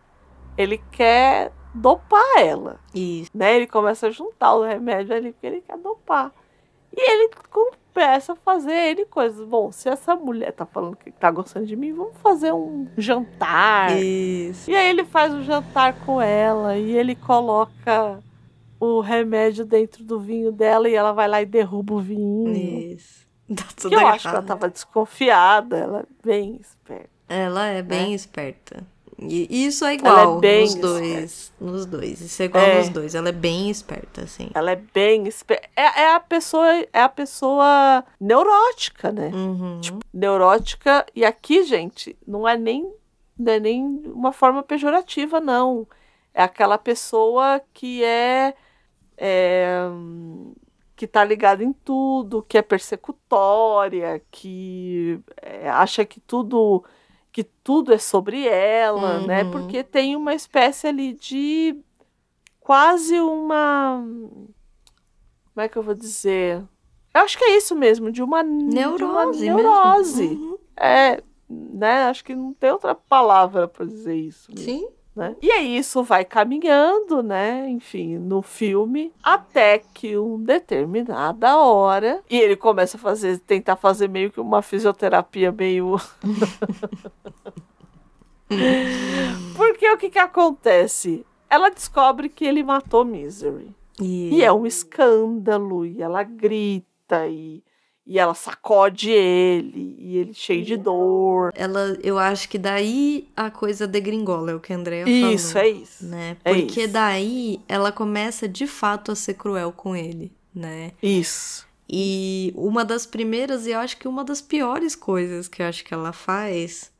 ele quer dopar ela. Isso. Né? Ele começa a juntar o remédio ali porque ele quer dopar. E ele começa a fazer coisas. Bom, se essa mulher tá falando que tá gostando de mim, vamos fazer um jantar. Isso. E aí ele faz um jantar com ela e ele coloca o remédio dentro do vinho dela e ela vai lá e derruba o vinho. Isso. Tá tudo Que eu errado. acho que ela tava desconfiada, ela é bem esperta. Ela é bem esperta. E isso é igual nos dois. Isso é igual nos dois. Ela é bem esperta, assim. Ela é bem esperta. É a pessoa neurótica, né? Tipo, neurótica. E aqui, gente, não é nem uma forma pejorativa, não. É aquela pessoa que que tá ligada em tudo, que é persecutória, que acha que tudo é sobre ela, né? Porque tem uma espécie ali de quase uma... Como é que eu vou dizer? Eu acho que é isso mesmo, de uma neurose. Né? Acho que não tem outra palavra para dizer isso mesmo. Sim. Né? E aí isso vai caminhando, né? Enfim, no filme, até que uma determinada hora, e ele começa a tentar fazer meio que uma fisioterapia meio... Porque o que acontece? Ela descobre que ele matou Misery. E é um escândalo, e ela grita, e ela sacode ele, e ele cheio de dor. Eu acho que daí a coisa degringola, é o que a Andrea falou. Isso, é isso. Né? Porque daí ela começa de fato a ser cruel com ele, né? Isso. E uma das primeiras, e eu acho que uma das piores coisas que eu acho que ela faz,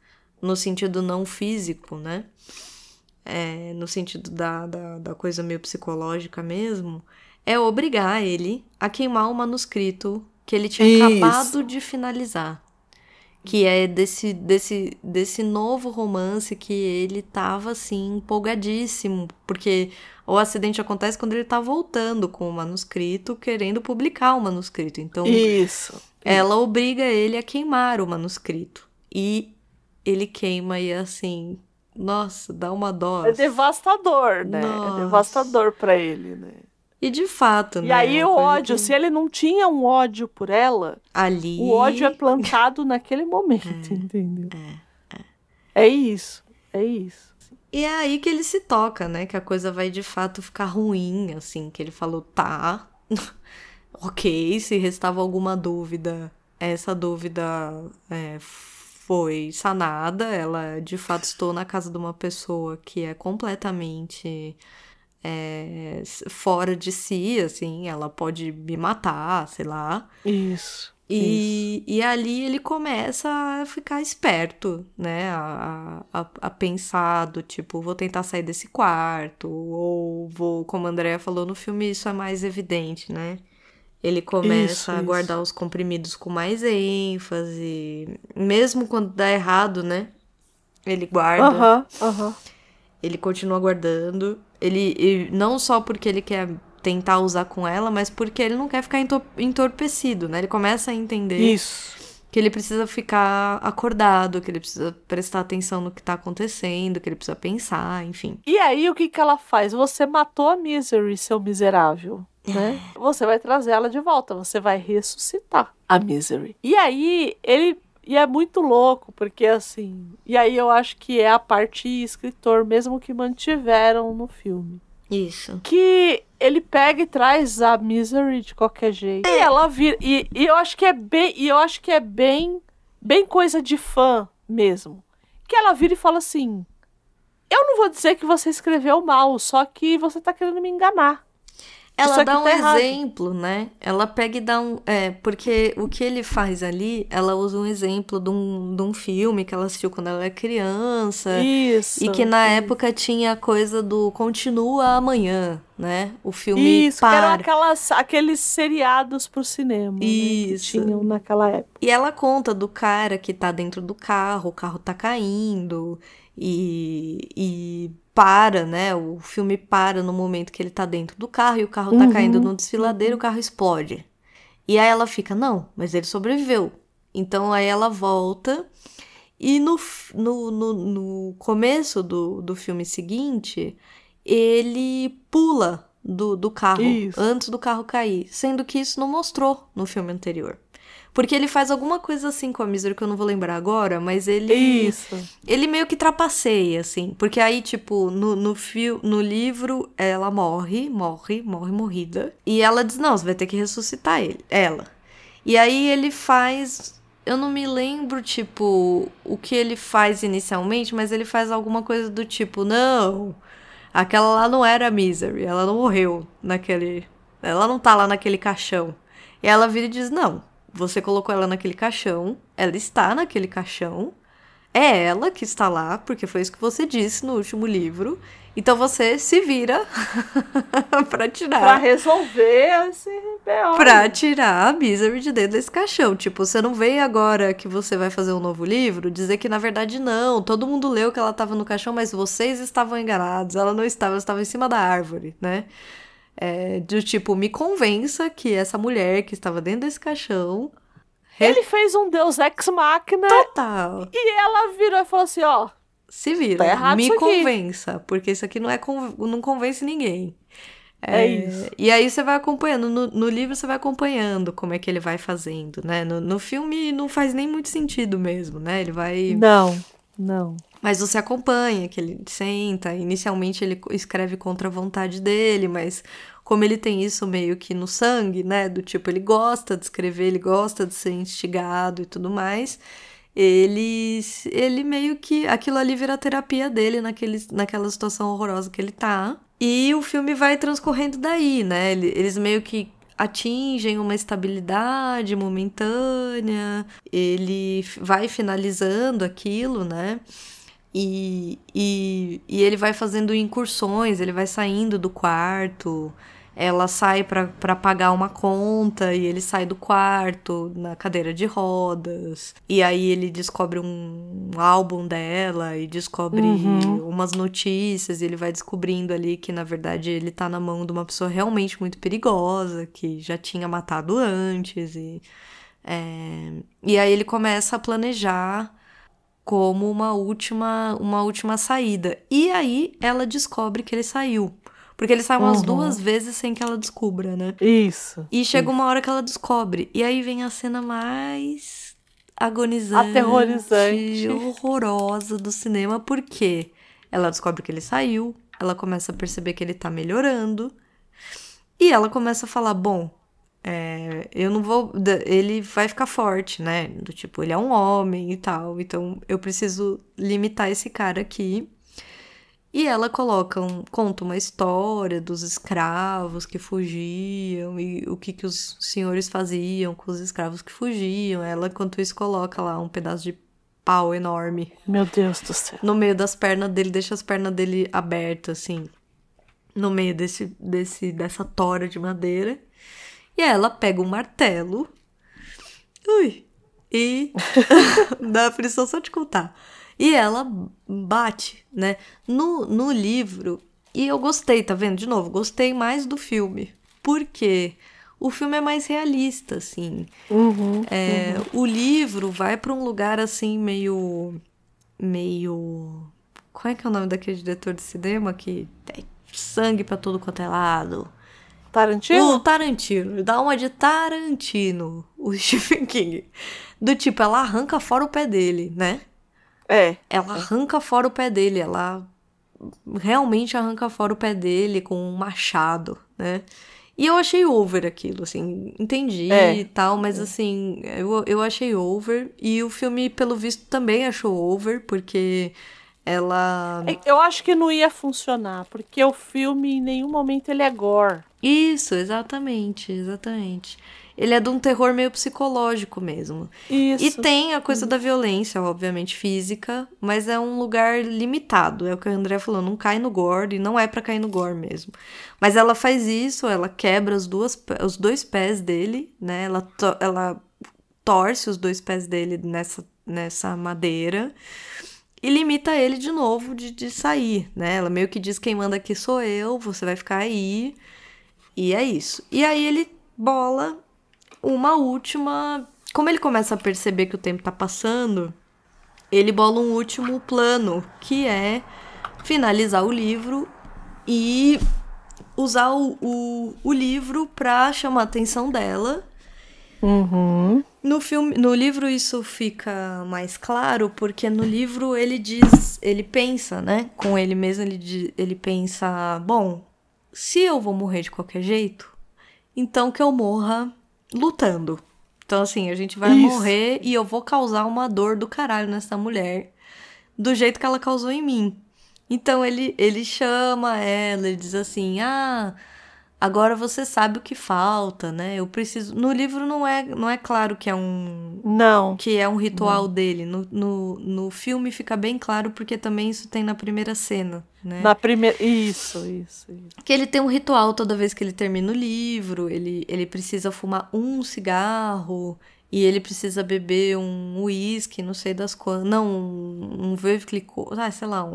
no sentido não físico, né? No sentido da coisa meio psicológica mesmo, é obrigar ele a queimar o manuscrito que ele tinha acabado de finalizar. Que é desse novo romance que ele tava, assim, empolgadíssimo. Porque o acidente acontece quando ele tá voltando com o manuscrito, querendo publicar o manuscrito. Então, ela obriga ele a queimar o manuscrito. E ele queima e, assim... Nossa, dá uma dó. É devastador, né? Nossa. É devastador pra ele, né? E de fato, né? E aí o ódio, se ele não tinha um ódio por ela, ali... o ódio é plantado naquele momento, entendeu? É isso. E é aí que ele se toca, né? Que a coisa vai de fato ficar ruim, assim. Que ele falou, tá, ok, se restava alguma dúvida, essa dúvida foi sanada. Ela, de fato, estou na casa de uma pessoa que é completamente... fora de si, assim, ela pode me matar, sei lá. Isso. E ali ele começa a ficar esperto, né? A pensar do tipo, vou tentar sair desse quarto, ou vou, como a Andrea falou no filme, isso é mais evidente, né? Ele começa a guardar os comprimidos com mais ênfase, mesmo quando dá errado, né? Ele guarda. Ele continua guardando. Ele não só porque ele quer tentar usar com ela, mas porque ele não quer ficar entorpecido, né? Ele começa a entender que ele precisa ficar acordado, que ele precisa prestar atenção no que tá acontecendo, que ele precisa pensar, enfim. E aí, o que ela faz? Você matou a Misery, seu miserável, né? Você vai trazer ela de volta, você vai ressuscitar a Misery. E aí, E é muito louco, porque assim... E aí eu acho que é a parte escritor mesmo que mantiveram no filme. Isso. Que ele pega e traz a Misery de qualquer jeito. E ela vira... E eu acho que é bem coisa de fã mesmo. Que ela vira e fala assim... Eu não vou dizer que você escreveu mal, só que você tá querendo me enganar. Ela dá um exemplo, né? Ela pega e dá um... porque o que ele faz ali, ela usa um exemplo de um filme que ela assistiu quando ela era criança. Isso. E que na época tinha a coisa do Continua Amanhã, né? O filme Isso, que eram aqueles seriados pro cinema, isso, né? Que tinham naquela época. E ela conta do cara que tá dentro do carro, o carro tá caindo e para, né? O filme para no momento que ele tá dentro do carro e o carro tá caindo no desfiladeiro, o carro explode. E aí ela fica, não, mas ele sobreviveu. Então aí ela volta e no começo do filme seguinte, ele pula do carro, antes do carro cair. Sendo que isso não mostrou no filme anterior. Porque ele faz alguma coisa assim com a Misery que eu não vou lembrar agora, mas ele meio que trapaceia, assim. Porque aí, tipo, no livro, ela morrida. E ela diz, não, você vai ter que ressuscitar ela. E aí ele faz... Eu não me lembro, tipo, o que ele faz inicialmente, mas ele faz alguma coisa do tipo, não, aquela lá não era a Misery, ela não morreu naquele... Ela não tá lá naquele caixão. E ela vira e diz, não, você colocou ela naquele caixão, ela está naquele caixão, é ela que está lá, porque foi isso que você disse no último livro. Então você se vira pra tirar. Pra resolver esse B.O. Pra tirar a Misery de dentro desse caixão. Tipo, você não veio agora que você vai fazer um novo livro dizer que na verdade não. Todo mundo leu que ela tava no caixão, mas vocês estavam enganados. Ela não estava, ela estava em cima da árvore, né? Do tipo, me convença que essa mulher que estava dentro desse caixão... Ele fez um Deus Ex Machina. Total. E ela virou e falou assim, ó... Se vira, tá errado me isso aqui. convença, porque isso aqui não convence ninguém. É isso. E aí você vai acompanhando, no livro você vai acompanhando como é que ele vai fazendo, né? No filme não faz nem muito sentido mesmo, né? Ele vai... Não. Mas você acompanha, que ele senta, inicialmente ele escreve contra a vontade dele, mas como ele tem isso meio que no sangue, né? Do tipo, ele gosta de escrever, ele gosta de ser instigado e tudo mais... Ele meio que... Aquilo ali vira a terapia dele naquela situação horrorosa que ele tá. E o filme vai transcorrendo daí, né? Eles meio que atingem uma estabilidade momentânea. Ele vai finalizando aquilo, né? E ele vai fazendo incursões, ele vai saindo do quarto... Ela sai pra pagar uma conta e ele sai do quarto na cadeira de rodas. E aí ele descobre um álbum dela e descobre umas notícias. E ele vai descobrindo ali que, na verdade, ele tá na mão de uma pessoa realmente muito perigosa, que já tinha matado antes. E aí ele começa a planejar como uma última saída. E aí ela descobre que ele saiu. Porque ele sai umas 2 vezes sem que ela descubra, né? Isso. E chega uma hora que ela descobre. E aí vem a cena mais agonizante, aterrorizante, horrorosa do cinema. Por quê? Ela descobre que ele saiu. Ela começa a perceber que ele tá melhorando. E ela começa a falar, bom, eu não vou... Ele vai ficar forte, né? Do tipo, ele é um homem e tal. Então, eu preciso limitar esse cara aqui. E ela conta uma história dos escravos que fugiam e o que os senhores faziam com os escravos que fugiam. Ela, enquanto isso, coloca lá um pedaço de pau enorme. Meu Deus do céu. No meio das pernas dele, deixa as pernas dele abertas, assim. No meio dessa tora de madeira. E ela pega um martelo. E dá aflição só de contar. E ela bate, né? No livro... E eu gostei, tá vendo? De novo, gostei mais do filme. Por quê? O filme é mais realista, assim. O livro vai pra um lugar, assim, meio... Qual é que é o nome daquele diretor de cinema que tem sangue pra todo quanto é lado? Tarantino? O Tarantino. Dá uma de Tarantino, o Stephen King. Do tipo, ela arranca fora o pé dele, né? Ela arranca fora o pé dele, ela realmente arranca fora o pé dele com um machado, né? E eu achei over aquilo, assim, entendi e tal, mas assim, eu achei over. E o filme, pelo visto, também achou over, porque ela... Eu acho que não ia funcionar, porque o filme, em nenhum momento, ele é gore. Isso, exatamente. Ele é de um terror meio psicológico mesmo. Isso. E tem a coisa da violência, obviamente, física, mas é um lugar limitado. É o que a Andrea falou, não cai no gore, e não é pra cair no gore mesmo. Mas ela faz isso, ela quebra os 2 pés dele, né? Ela torce os 2 pés dele nessa madeira e limita ele de novo de sair, né? Ela meio que diz, quem manda aqui sou eu, você vai ficar aí. E é isso. E aí ele bola uma última... Como ele começa a perceber que o tempo tá passando, ele bola um último plano, que é finalizar o livro e usar o livro pra chamar a atenção dela. No livro isso fica mais claro, porque no livro ele pensa, né? Com ele mesmo, ele pensa, bom, se eu vou morrer de qualquer jeito, então que eu morra lutando. Então, assim, a gente vai morrer e eu vou causar uma dor do caralho nessa mulher, do jeito que ela causou em mim. Então, ele chama ela, ele diz assim, agora você sabe o que falta, né? Eu preciso... No livro não é claro que é um ritual dele. No filme fica bem claro, porque também isso tem na primeira cena, né? Na primeira... Isso. Que ele tem um ritual toda vez que ele termina o livro. Ele precisa fumar um cigarro e ele precisa beber um uísque, não sei das quantas. Não, um Veuve Clicquot, sei lá,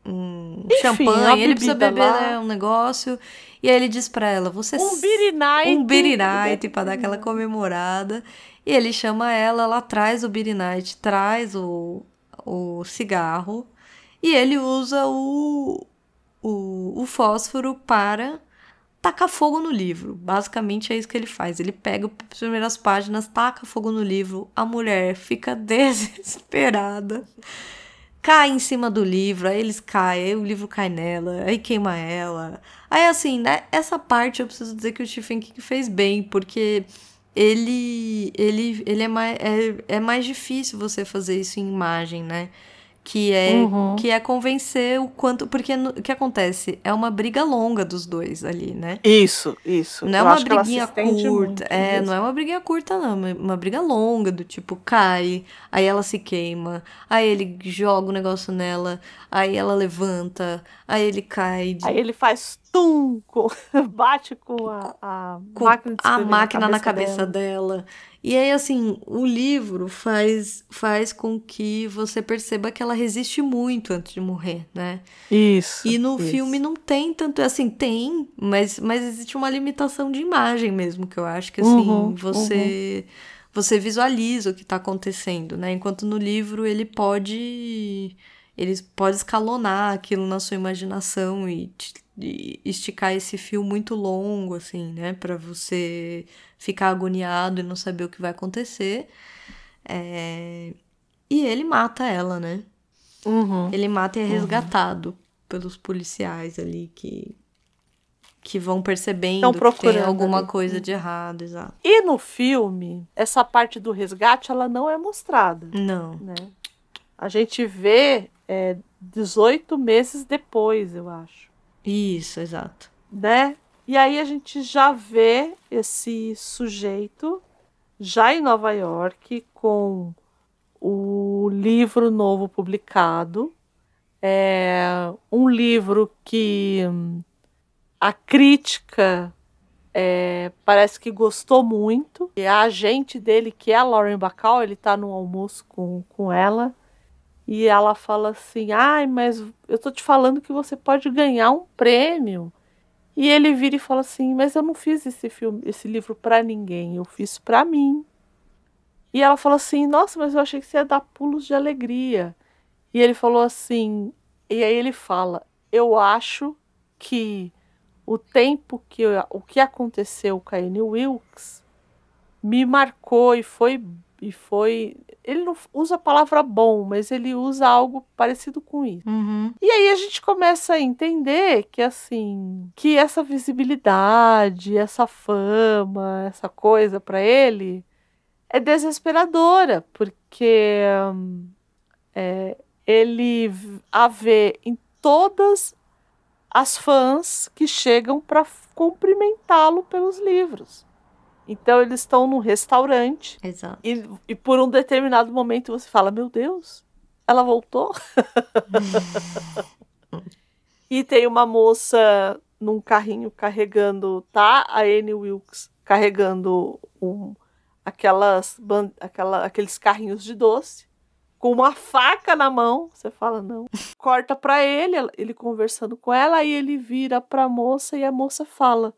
Enfim, champanhe, ele precisa beber, né, um negócio, e aí ele diz pra ela, um Beer Night pra dar aquela comemorada, e ele chama ela traz o Beer Night, traz o cigarro, e ele usa o fósforo para tacar fogo no livro. Basicamente é isso que ele faz, ele pega as primeiras páginas, taca fogo no livro, a mulher fica desesperada, cai em cima do livro, aí eles caem, aí o livro cai nela, aí queima ela. Aí, assim, né, essa parte eu preciso dizer que o Stephen King fez bem, porque ele é mais difícil você fazer isso em imagem, né? Que é convencer o quanto... Porque o que acontece? É uma briga longa dos dois ali, né? Isso. Não é uma briguinha curta. Não é uma briguinha curta, não. É uma briga longa, do tipo, cai, aí ela se queima, aí ele joga o negócio nela, aí ela levanta, aí ele cai. Aí ele faz tum, bate com a máquina na cabeça dela. E aí, assim, o livro faz com que você perceba que ela resiste muito antes de morrer, né? Isso. E no filme não tem tanto... Assim, tem, mas existe uma limitação de imagem mesmo, que eu acho que, assim, você visualiza o que tá acontecendo, né? Enquanto no livro ele pode escalonar aquilo na sua imaginação e esticar esse fio muito longo, assim, né? Pra você ficar agoniado e não saber o que vai acontecer. E ele mata ela, né? Ele mata e é resgatado pelos policiais ali que vão percebendo que tem alguma coisa de errado, exato. E no filme, essa parte do resgate, ela não é mostrada. Não. Né? A gente vê 18 meses depois, eu acho. Isso, exato. Né? E aí a gente já vê esse sujeito já em Nova York com o livro novo publicado. É um livro que a crítica parece que gostou muito. E a agente dele, que é a Lauren Bacall, ele tá no almoço com ela. E ela fala assim, mas eu tô te falando que você pode ganhar um prêmio. E ele vira e fala assim, mas eu não fiz esse livro pra ninguém, eu fiz pra mim. E ela fala assim, nossa, mas eu achei que você ia dar pulos de alegria. E ele falou assim, e aí ele fala, eu acho que o que aconteceu com a Annie Wilkes me marcou e foi... Ele não usa a palavra bom, mas ele usa algo parecido com isso. E aí a gente começa a entender que, assim, que essa visibilidade, essa fama, essa coisa pra ele é desesperadora, porque ele a vê em todas as fãs que chegam pra cumprimentá-lo pelos livros. Então eles estão num restaurante. Exato. E por um determinado momento você fala, meu Deus, ela voltou? E tem uma moça num carrinho carregando, a Annie Wilkes carregando aqueles carrinhos de doce, com uma faca na mão. Você fala, não. Corta pra ele conversando com ela, aí ele vira pra moça e a moça fala,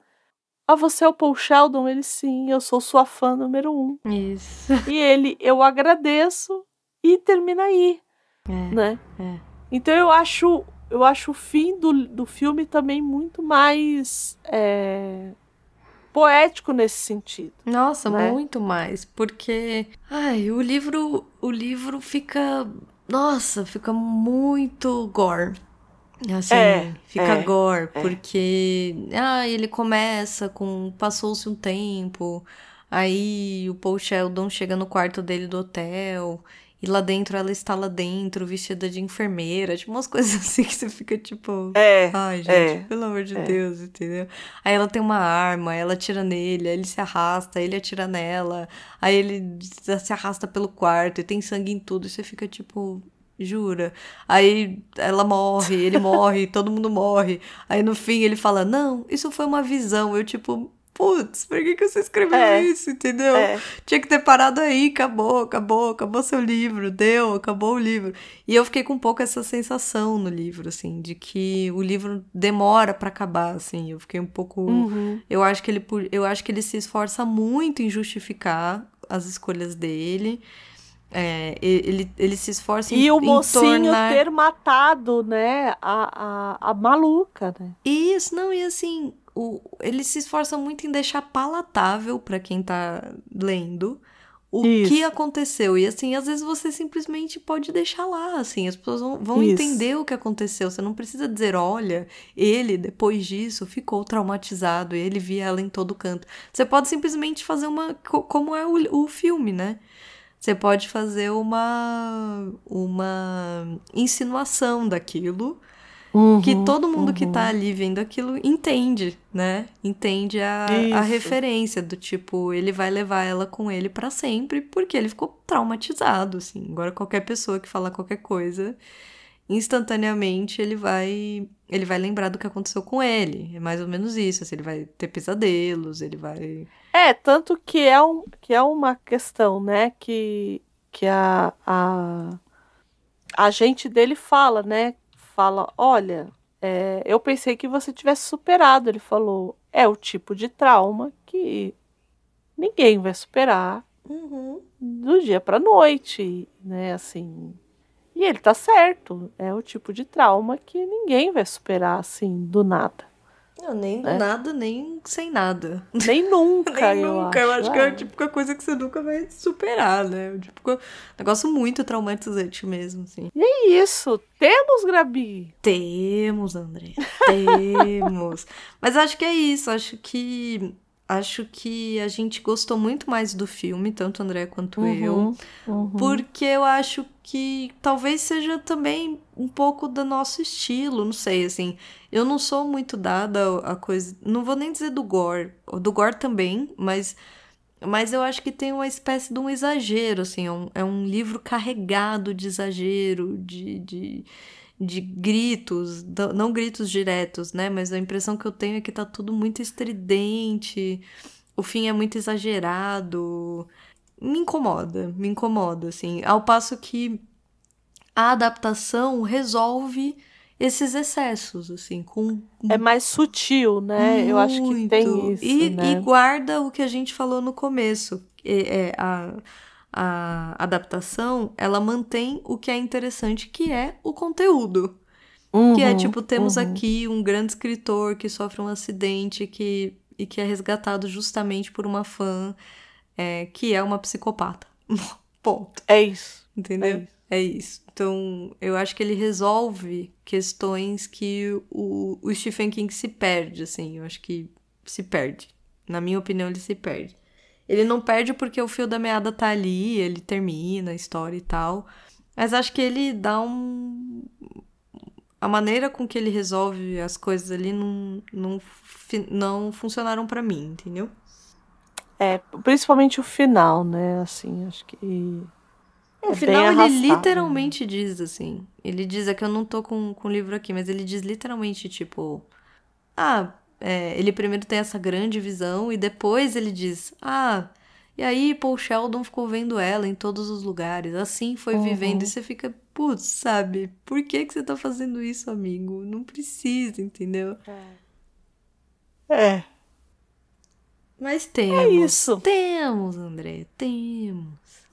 você é o Paul Sheldon? Ele, sim, eu sou sua fã número 1. Isso. E ele, eu agradeço, e termina aí, né? Então eu acho o fim do filme também muito mais poético nesse sentido. Nossa, né? muito mais, porque o livro fica, nossa, fica muito gore. Assim, fica gore, porque ele começa com passou-se um tempo, Aí o Paul Sheldon chega no quarto dele do hotel, e lá dentro ela está lá dentro, vestida de enfermeira, tipo umas coisas assim que você fica tipo, ai gente, pelo amor de Deus, entendeu? Aí ela tem uma arma, ela atira nele, aí ele se arrasta, ele atira nela, aí ele se arrasta pelo quarto e tem sangue em tudo, e você fica tipo, jura? Aí ela morre, ele morre, todo mundo morre. Aí no fim ele fala, não, isso foi uma visão. Eu tipo, putz, por que você escreveu isso, entendeu? Tinha que ter parado aí, acabou seu livro, acabou o livro. E eu fiquei com um pouco essa sensação no livro, assim, de que o livro demora pra acabar, assim. Eu fiquei um pouco... Eu acho que ele se esforça muito em justificar as escolhas dele. Ele se esforça e o em mocinho tornar... ter matado, né, a maluca, né? Isso, não, e assim, ele se esforça muito em deixar palatável pra quem tá lendo o que aconteceu. E assim, às vezes você simplesmente pode deixar lá, assim, as pessoas vão entender o que aconteceu. Você não precisa dizer, olha, ele, depois disso, ficou traumatizado, ele via ela em todo canto. Você pode simplesmente fazer como é o filme, né? Você pode fazer uma insinuação daquilo, que todo mundo que tá ali vendo aquilo entende, né? Entende a referência do tipo, ele vai levar ela com ele pra sempre, porque ele ficou traumatizado, assim. Agora qualquer pessoa que falar qualquer coisa, instantaneamente ele vai lembrar do que aconteceu com ele. É mais ou menos isso, assim, ele vai ter pesadelos, ele vai... Tanto que é uma questão, né, que a gente dele fala, né, olha, eu pensei que você tivesse superado. Ele falou, é o tipo de trauma que ninguém vai superar do dia pra noite, né, assim. E ele tá certo, é o tipo de trauma que ninguém vai superar, assim, do nada. Não, nem do nada, nem sem nada. Nem nunca, nem nunca. Eu acho que é a típica coisa que você nunca vai superar, né? O típico negócio muito traumatizante mesmo, assim. E é isso. Temos, Gabi? Temos, André. Temos. Mas acho que é isso. Acho que a gente gostou muito mais do filme, tanto o André quanto eu. Porque eu acho que talvez seja também um pouco do nosso estilo, não sei, assim. Eu não sou muito dada a coisa... Não vou nem dizer do gore. Do gore também, mas eu acho que tem uma espécie de um exagero, assim. É um livro carregado de exagero, de gritos, não gritos diretos, né? Mas a impressão que eu tenho é que tá tudo muito estridente, o fim é muito exagerado. Me incomoda, assim. Ao passo que a adaptação resolve esses excessos, assim, com... É mais sutil, né? Muito. Eu acho que tem isso, né? E guarda o que a gente falou no começo. A adaptação, ela mantém o que é interessante, que é o conteúdo. Que é, tipo, temos aqui um grande escritor que sofre um acidente e que é resgatado justamente por uma fã que é uma psicopata. Ponto. É isso. Entendeu? É isso. Então, eu acho que ele resolve questões que o Stephen King se perde, assim. Eu acho que se perde. Na minha opinião, ele se perde. Ele não perde porque o fio da meada tá ali, ele termina a história e tal. Mas acho que ele dá a maneira com que ele resolve as coisas ali não funcionaram pra mim, entendeu? Principalmente o final, né? Assim, acho que... No final, ele literalmente diz, assim... Ele diz, que eu não tô com o livro aqui, mas ele diz literalmente, tipo... ele primeiro tem essa grande visão e depois ele diz... E aí Paul Sheldon ficou vendo ela em todos os lugares. Assim foi vivendo. E você fica, putz, sabe? Por que você tá fazendo isso, amigo? Não precisa, entendeu? Mas temos. É isso. Temos, André, temos.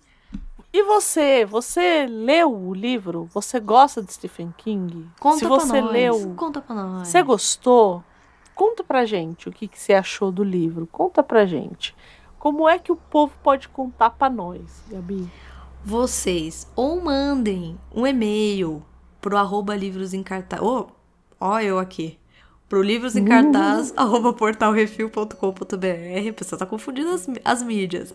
E você leu o livro? Você gosta de Stephen King? Conta pra nós. Conta pra nós. Você gostou? Conta pra gente o que você achou do livro. Conta pra gente. Como é que o povo pode contar pra nós, Gabi? Vocês ou mandem um e-mail pro @livrosencartados. Ó, eu aqui. pro livros em cartaz, @portalrefil.com.br. A pessoa tá confundindo as mídias.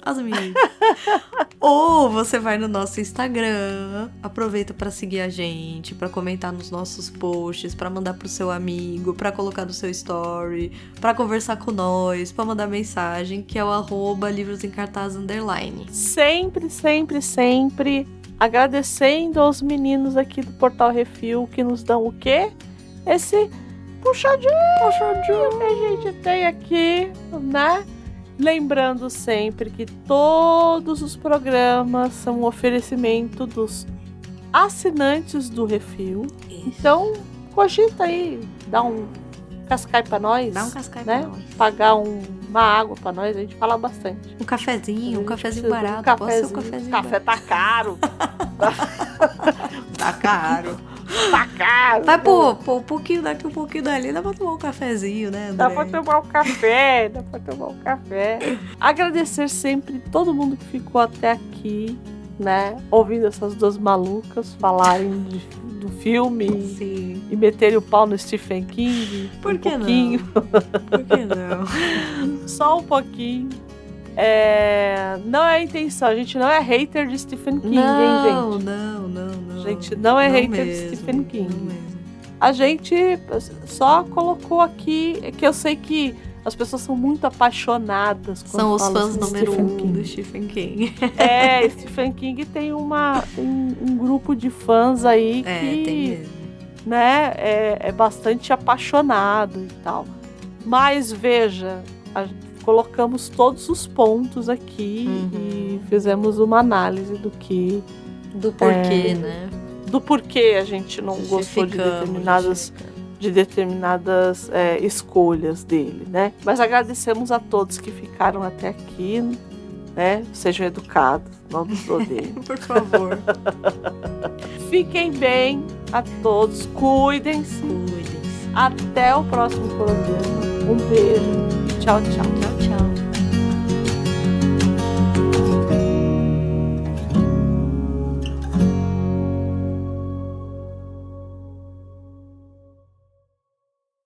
Ou você vai no nosso Instagram, aproveita pra seguir a gente, pra comentar nos nossos posts, pra mandar pro seu amigo, pra colocar no seu story, pra conversar com nós, pra mandar mensagem, que é o @livrosemcartaz_. Sempre agradecendo aos meninos aqui do Portal Refil que nos dão o quê? Esse puxadinho que a gente tem aqui, né? Lembrando sempre que todos os programas são um oferecimento dos assinantes do Refil. Então, cogita aí, dá um cascai pra nós. Dá um cascai né? pra nós. Pagar uma água pra nós, a gente fala bastante. Um cafezinho barato. Pode ser um cafezinho café barato. tá caro. Tá caro. Tá caro. Vai pô, um pouquinho daqui, um pouquinho dali, dá pra tomar um cafezinho, né, André? Dá pra tomar um café. Agradecer sempre todo mundo que ficou até aqui, né? Ouvindo essas duas malucas falarem do filme. Sim. E meterem o pau no Stephen King. Por que pouquinho. não? Por que não? Só um pouquinho. Não é a intenção, a gente não é hater de Stephen King, hein, gente? Não. A gente não é hater mesmo, de Stephen King. Não mesmo. A gente só colocou aqui que eu sei que as pessoas são muito apaixonadas. São os fãs de número Stephen 1 King. do Stephen King. Stephen King tem um grupo de fãs aí que tem mesmo. Né, é bastante apaixonado e tal. Mas veja, colocamos todos os pontos aqui e fizemos uma análise do porquê, né? Do porquê a gente não gostou de determinadas escolhas dele, né? Mas agradecemos a todos que ficaram até aqui, né? Sejam educados, não nos odeiem. Por favor. Fiquem bem a todos, cuidem-se. Até o próximo programa. Um beijo e tchau. Tchau.